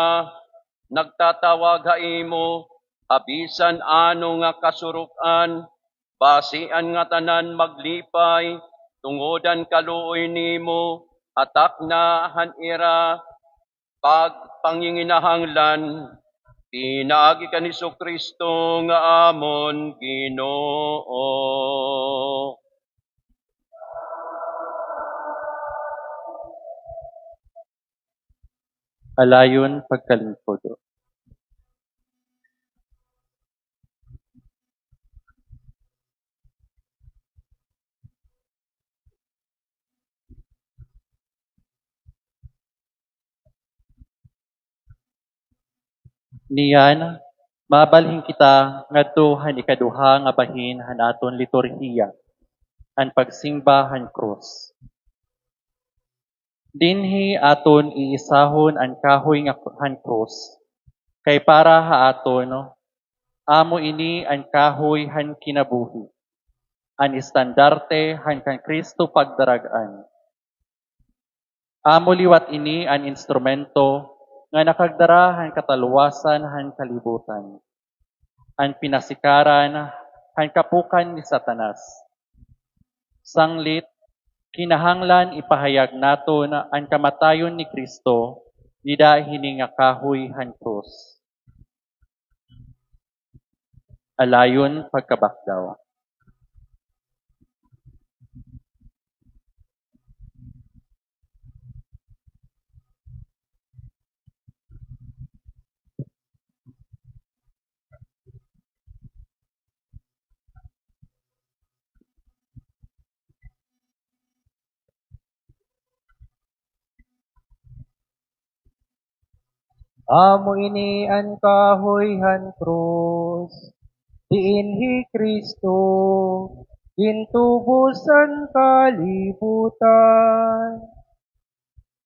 nagtatawag haimo, abisan ano nga kasurukan, basian nga tanan maglipay, tungodan kaluoy nimo, atak na hanira, pagpanginginahanglan, pinaagi ka ni Kristo nga amon Ginoo. Alayon pagkalingkod. Niyan, mabalhin kita ngadto han ikaduha nga bahin han aton liturhiya, han pagsimba han krus. Dinhi aton iisahon ang kahoy nga han krus. Kay para haaton, amo ini ang kahoy han kinabuhi. Ang estandarte han kan Kristo pagdaragan. Amo liwat ini ang instrumento nga nakagdara han kataluwasan han kalibutan. Ang pinasikaran han kapukan ni Satanas. Sanglit, kinahanglan ipahayag naton ang kamatayon ni Kristo nida hini nga kahoy han krus. Alayon pagkabakdaw. Amo ini an kahoy han krus, diinhi Kristo, intubusan kalibutan.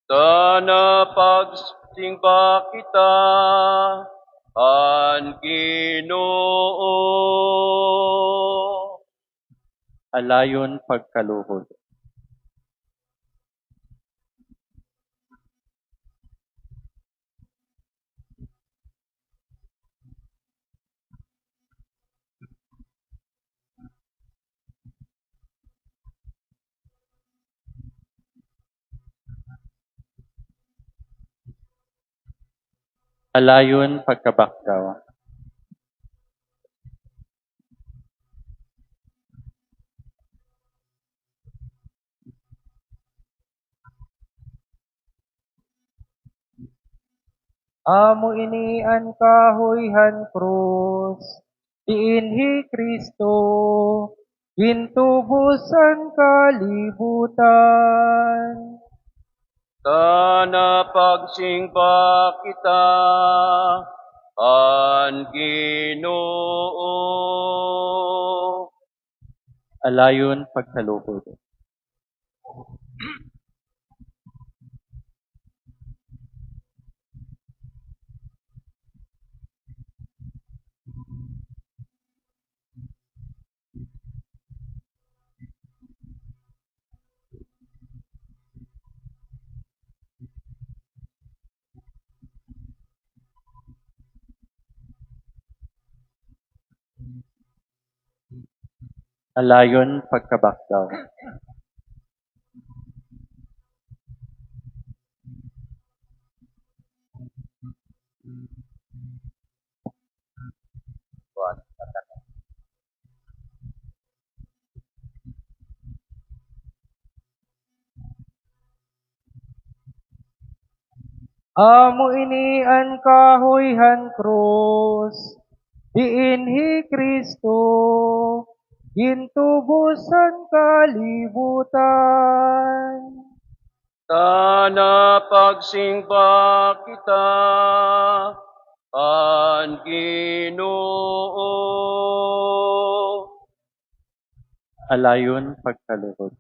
Sana pagsimba kita ang Ginoo. Alayon pagkaluhod. Alayon pagkabakdaw. Amo ini an kahoy han krus, diinhi Kristo, intubusan kalibutan. Sana pagsimba kita ang Ginoo. Alayon pagkaluhod. Alayon pagkabakdaw. Amo ini an kahoy han krus, diinhi Kristo, intubusan kalibutan. Sana pagsimba kita ang Ginoo. Alayon pagkaluhod.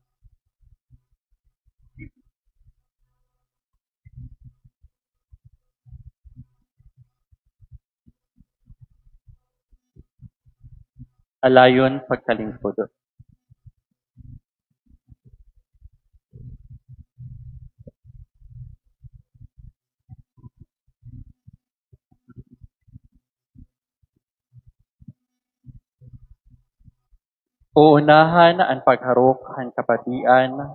Alayon pagkalingkod. Uunahan ang pagharok han kapatian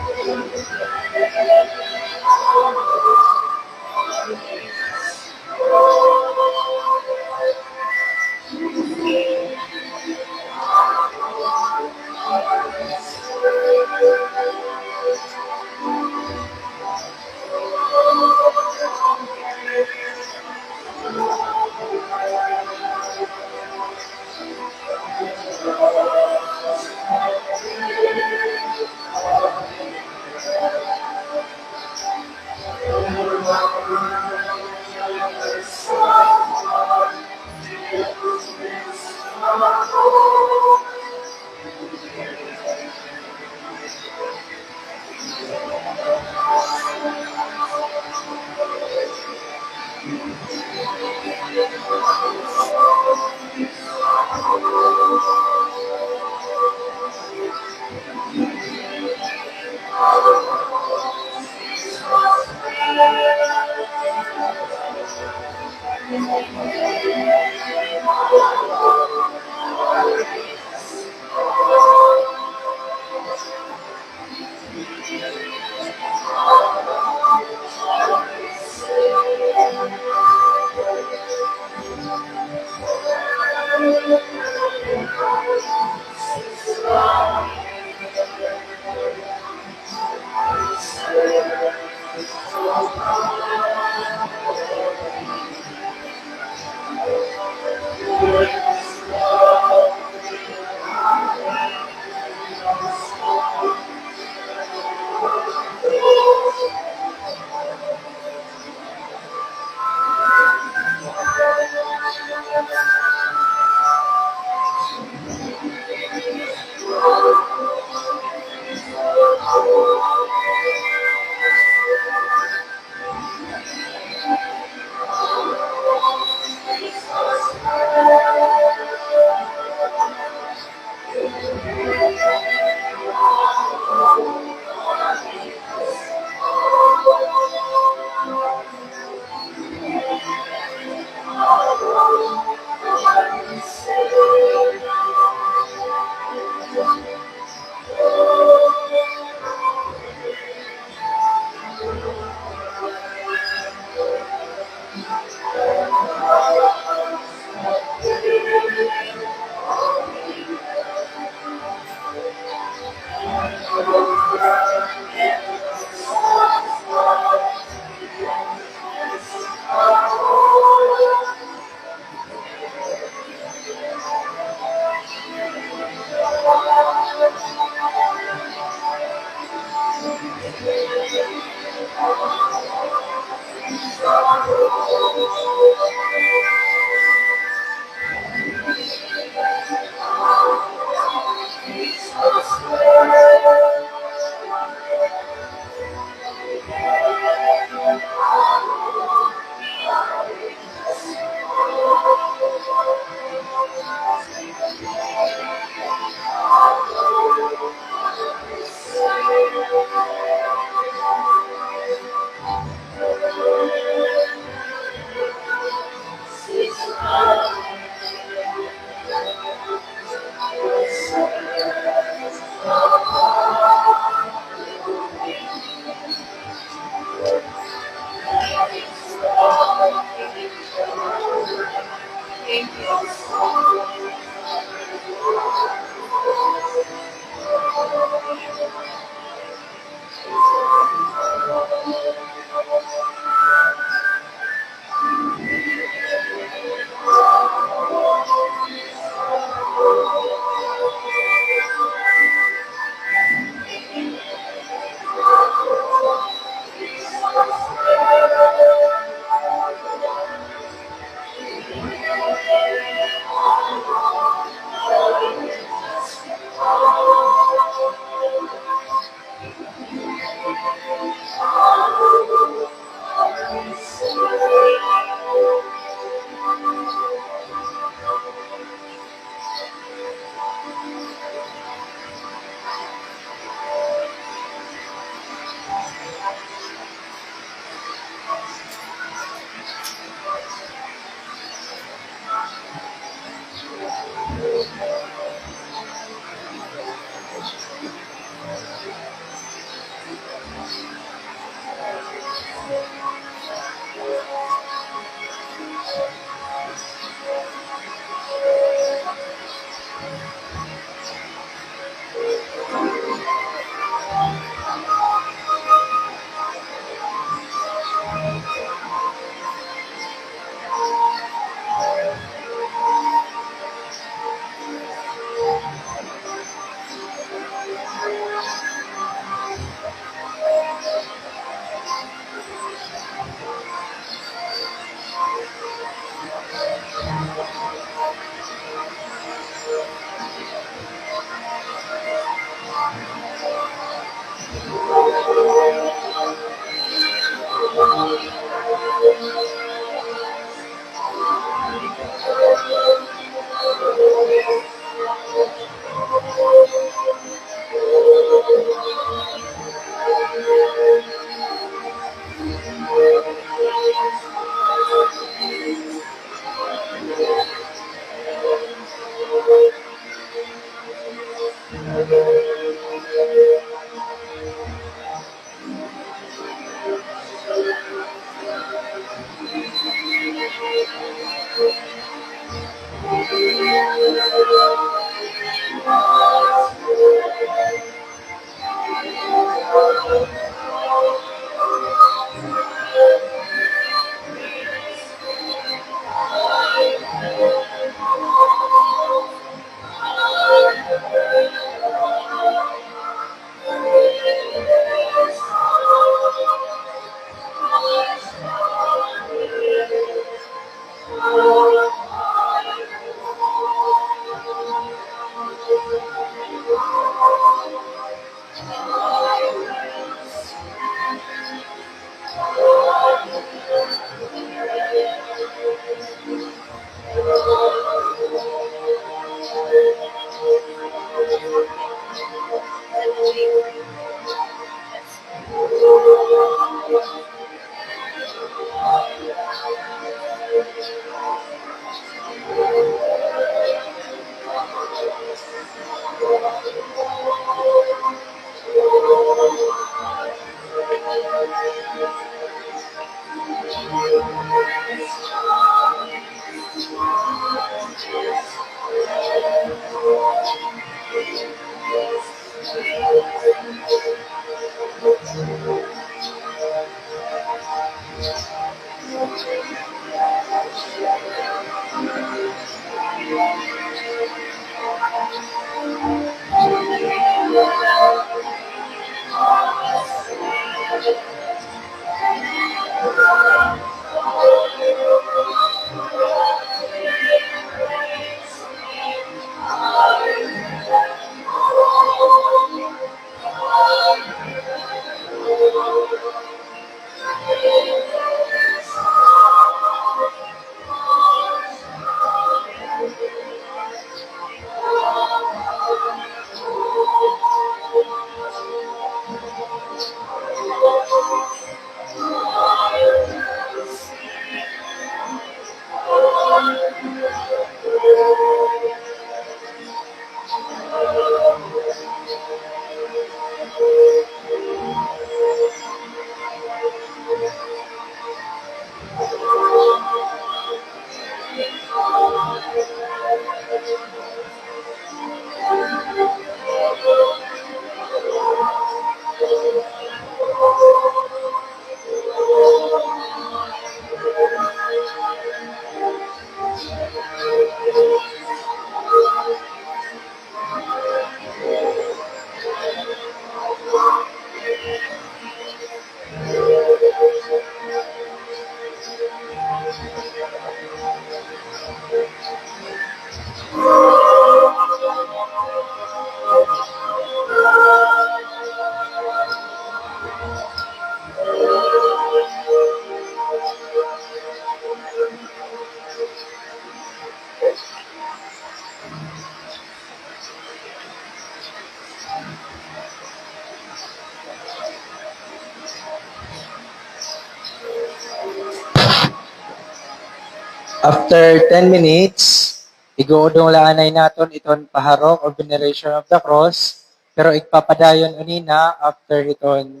After 10 minutes, iguudong laanay naton iton paharok or veneration of the cross, pero igpapadayon unina after iton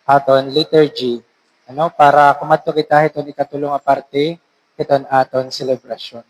aton liturgy. Ano, para kumadto kita iton ikatulong nga parte iton aton celebration.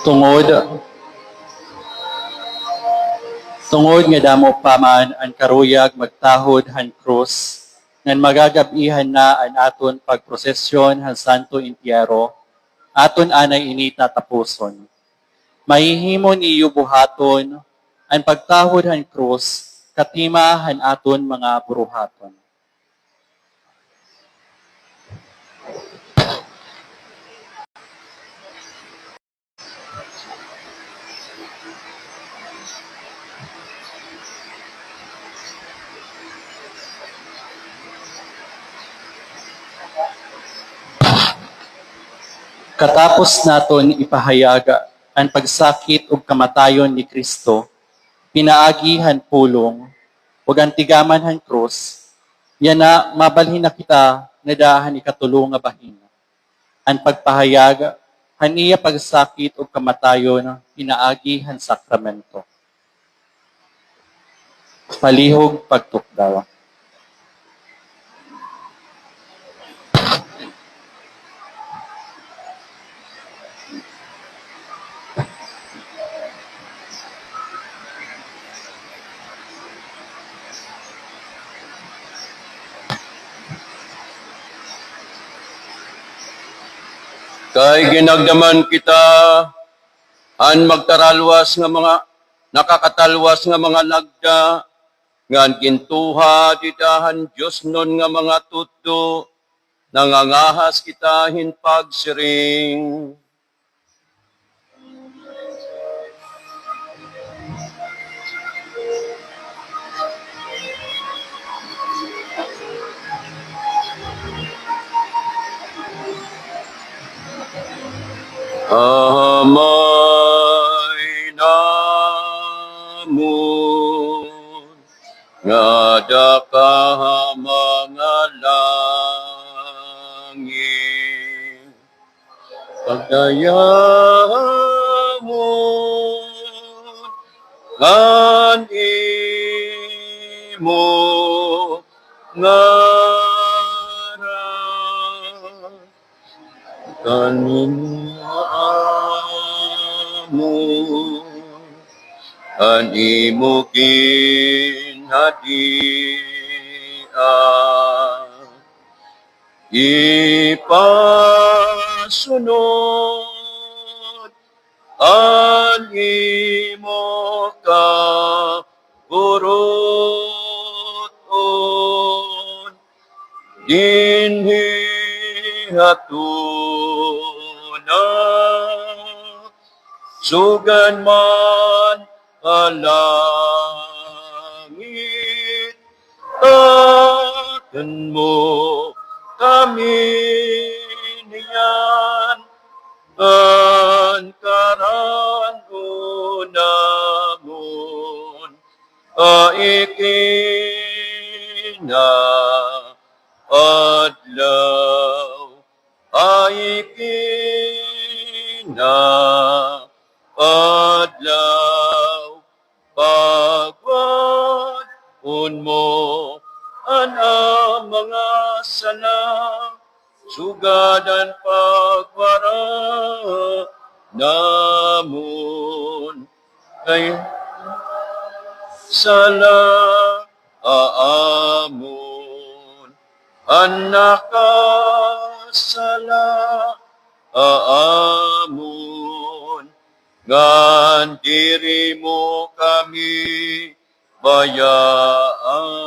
Tungod tungod nga damo pa man ang karuyag magtahod han krus ngan magagabihan na an aton pagprosesyon han Santo Entierro, aton anay ini tatapuson. Mahihimon iyo buhaton ang pagtahod han krus katima han aton mga buruhaton. Katapos naton ipahayag ang pagsakit ug kamatayon ni Kristo, pinaagihan pulong ug antigaman han krus, yan na mabalhin na kita nga dahan ikatulong nga bahin. Ang pagpahayag han iya pagsakit ug kamatayon pinaagi han sakramento. Palihog pagtukdaw. Kay ginagdaman kita an magtaralwas nga mga nakakatalwas nga mga nagda ngan gintuha didahan Dios nun nga mga tutdo nangangahas kita hin pagsiring. Amay namun nga daka mga langit pagdaya mo kan imo ngaran kanin an imo ginhadian ipasunod an imo kaburuton dinhi hatuna sugan man alangit akan mo kami niyan an karan unamon aikina adlaw aikina adlaw pagwad mo an mga sala sugadan pagwara namun kay sala aamon anak sala aamon ngan diri mo kami bayaan,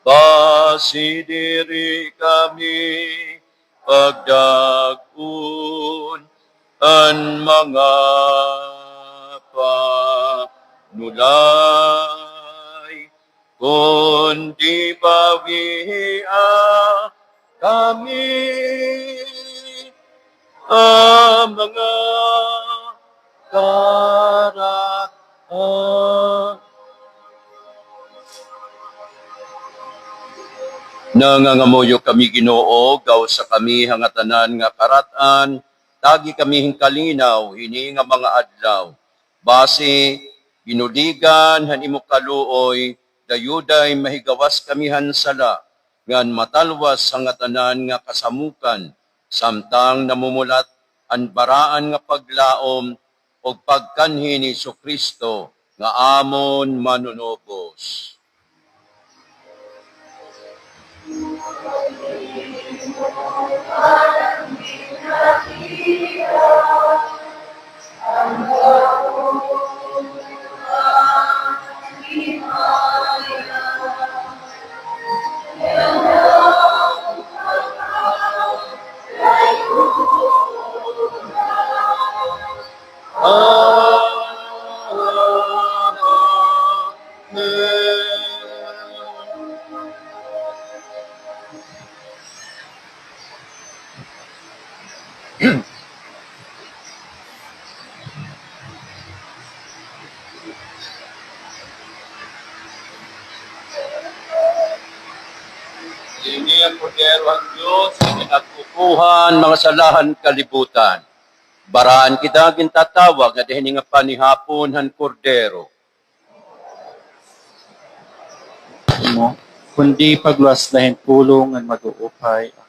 basi diri kami pagdagun an mga panulay, kundi bawia kami ang mga karaan. Nangangamuyo kami Ginoo, gaw sa kami hangatanan nga karatan, tagi kami hingkalinaw, hini nga mga adlaw. Base, ginudigan, han imo kaluoy, dayuday mahigawas kami hansala, ngan matalwas hangatanan nga kasamukan, samtang namumulat ang baraan nga paglaom o pagkanhi ni Kristo nga amon manunubos. Ini ang kordero ang Diyos, nagkukuhan mga salahan kalibutan. Baraan kita gintatawag nga dihin nga panihapon han kordero. mo, kundi pagluwas lahin pulong ang mag-uupay ako.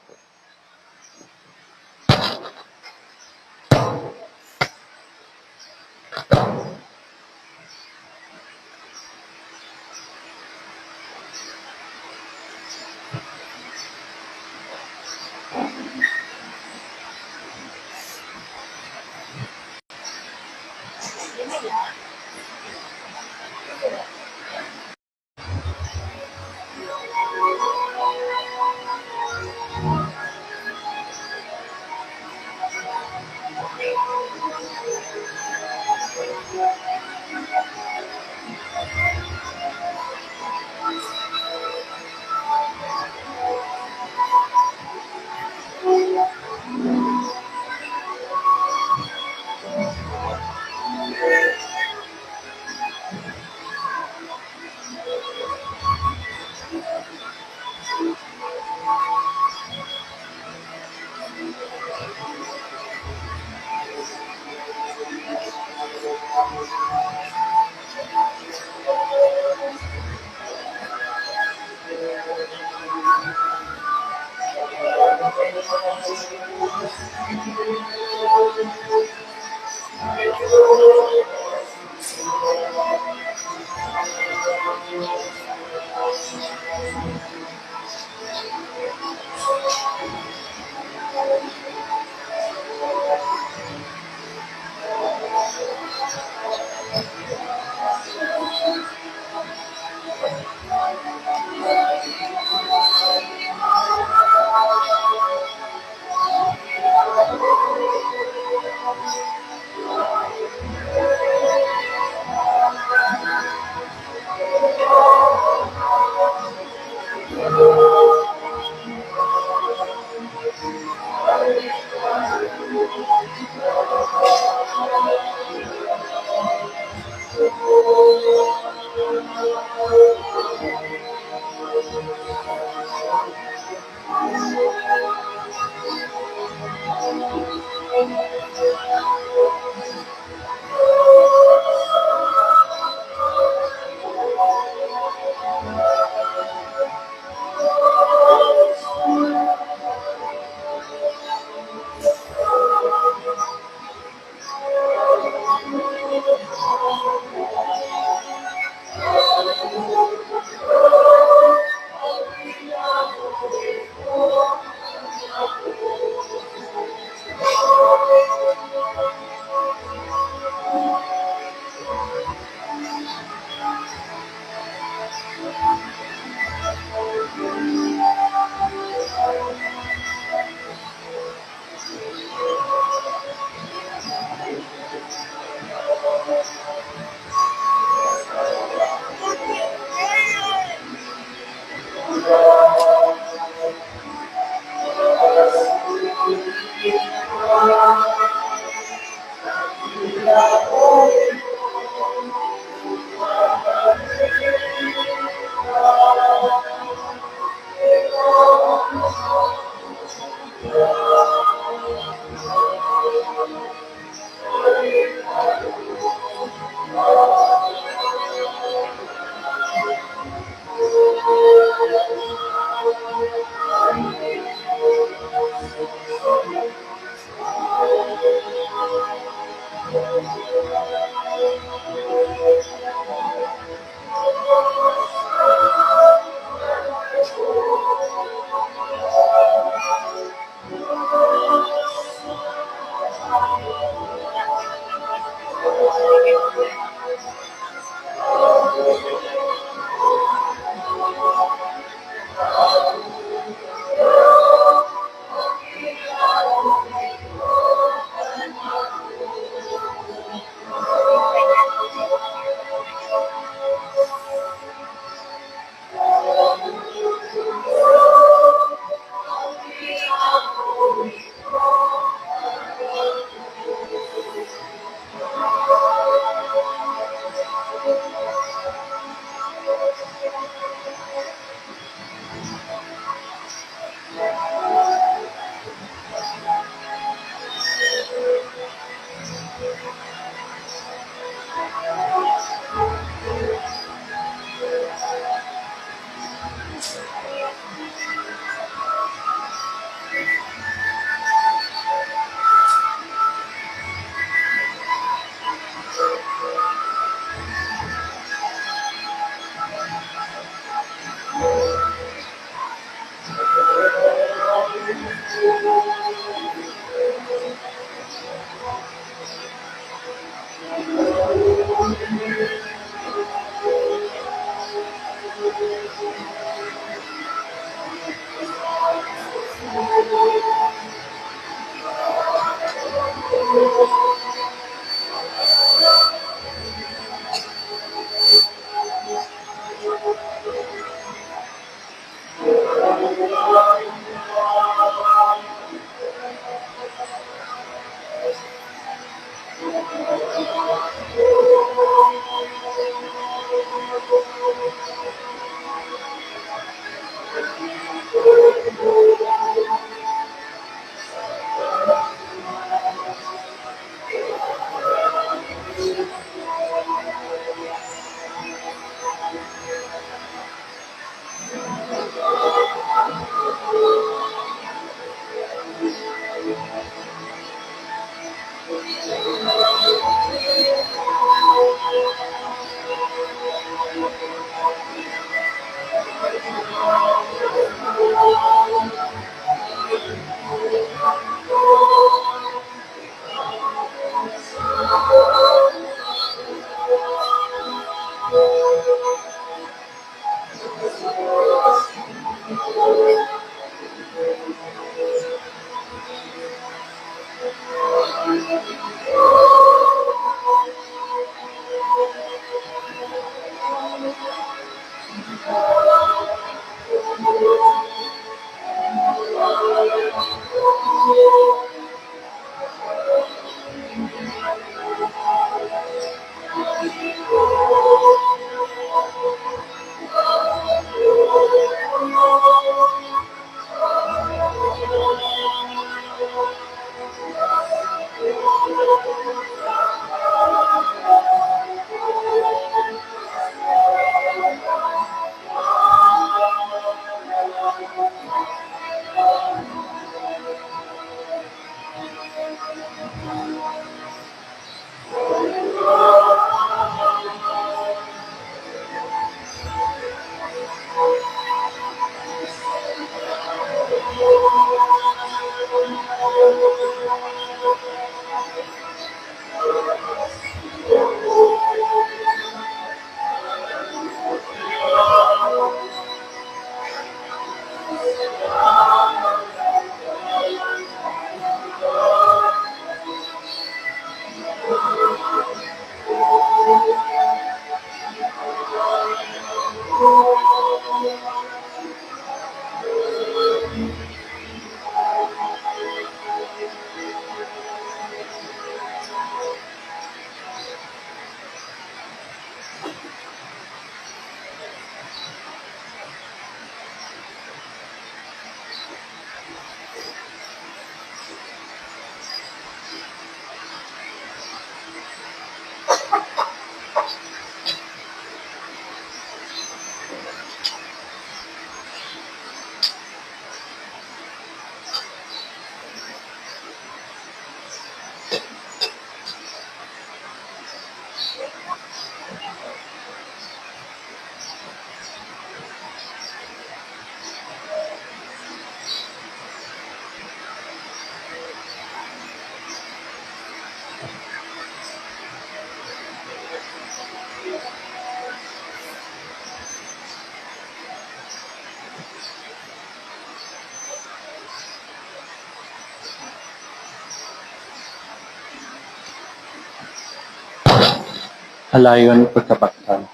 Halayon pagkabaktan.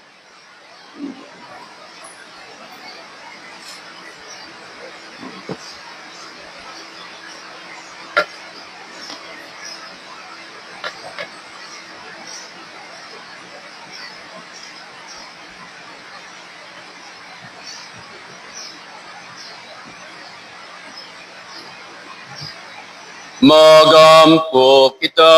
Magampo kita.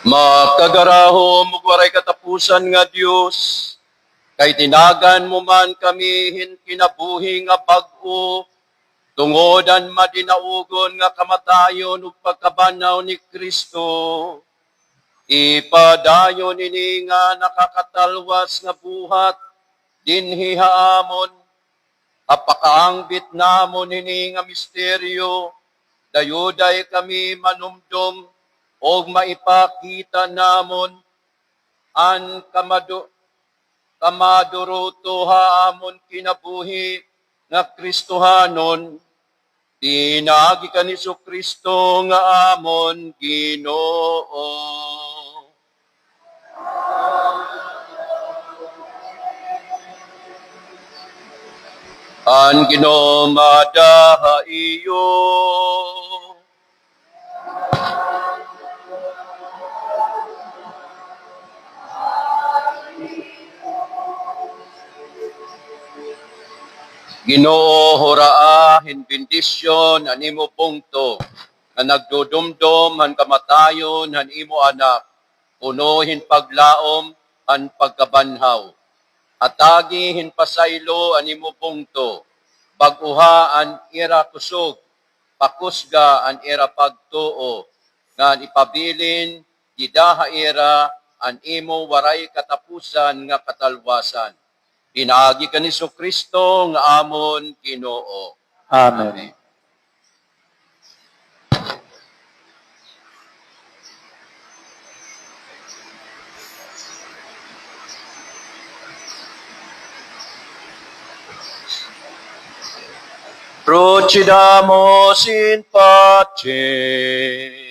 Makagaraho mo waray katapusan nga Dios, kay tinagan mo man kami kinabuhi nga bag-o, tungodan madinaugon nga kamatayon ug pagkabanaw ni Kristo. Ipadayon ini nga nakakatalwas nga buhat, dinhi haamon, apakaangbit namon ini nga misteryo, dayuday kami manumdum, o maipakita namon an kamaduruto haamon kinabuhi nga Kristohanon, tinagi ka ni Kristo nga amon Ginoo. An Ginoo madaha iyo. Ginoo horaahin bendisyon an imo pungto nga nagdudumdum han kamatayon han imo anak, punohin paglaom han pagkabanhaw. Atagihin pasaylo an imo pungto, baguha an ira kusog, pakusga an ira pagtuo, nga ipabilin gidaha ira an imo waray katapusan nga katalwasan. Pinaagi ka ni Kristo nga amon Ginoo. Amen. Procedamos in pace.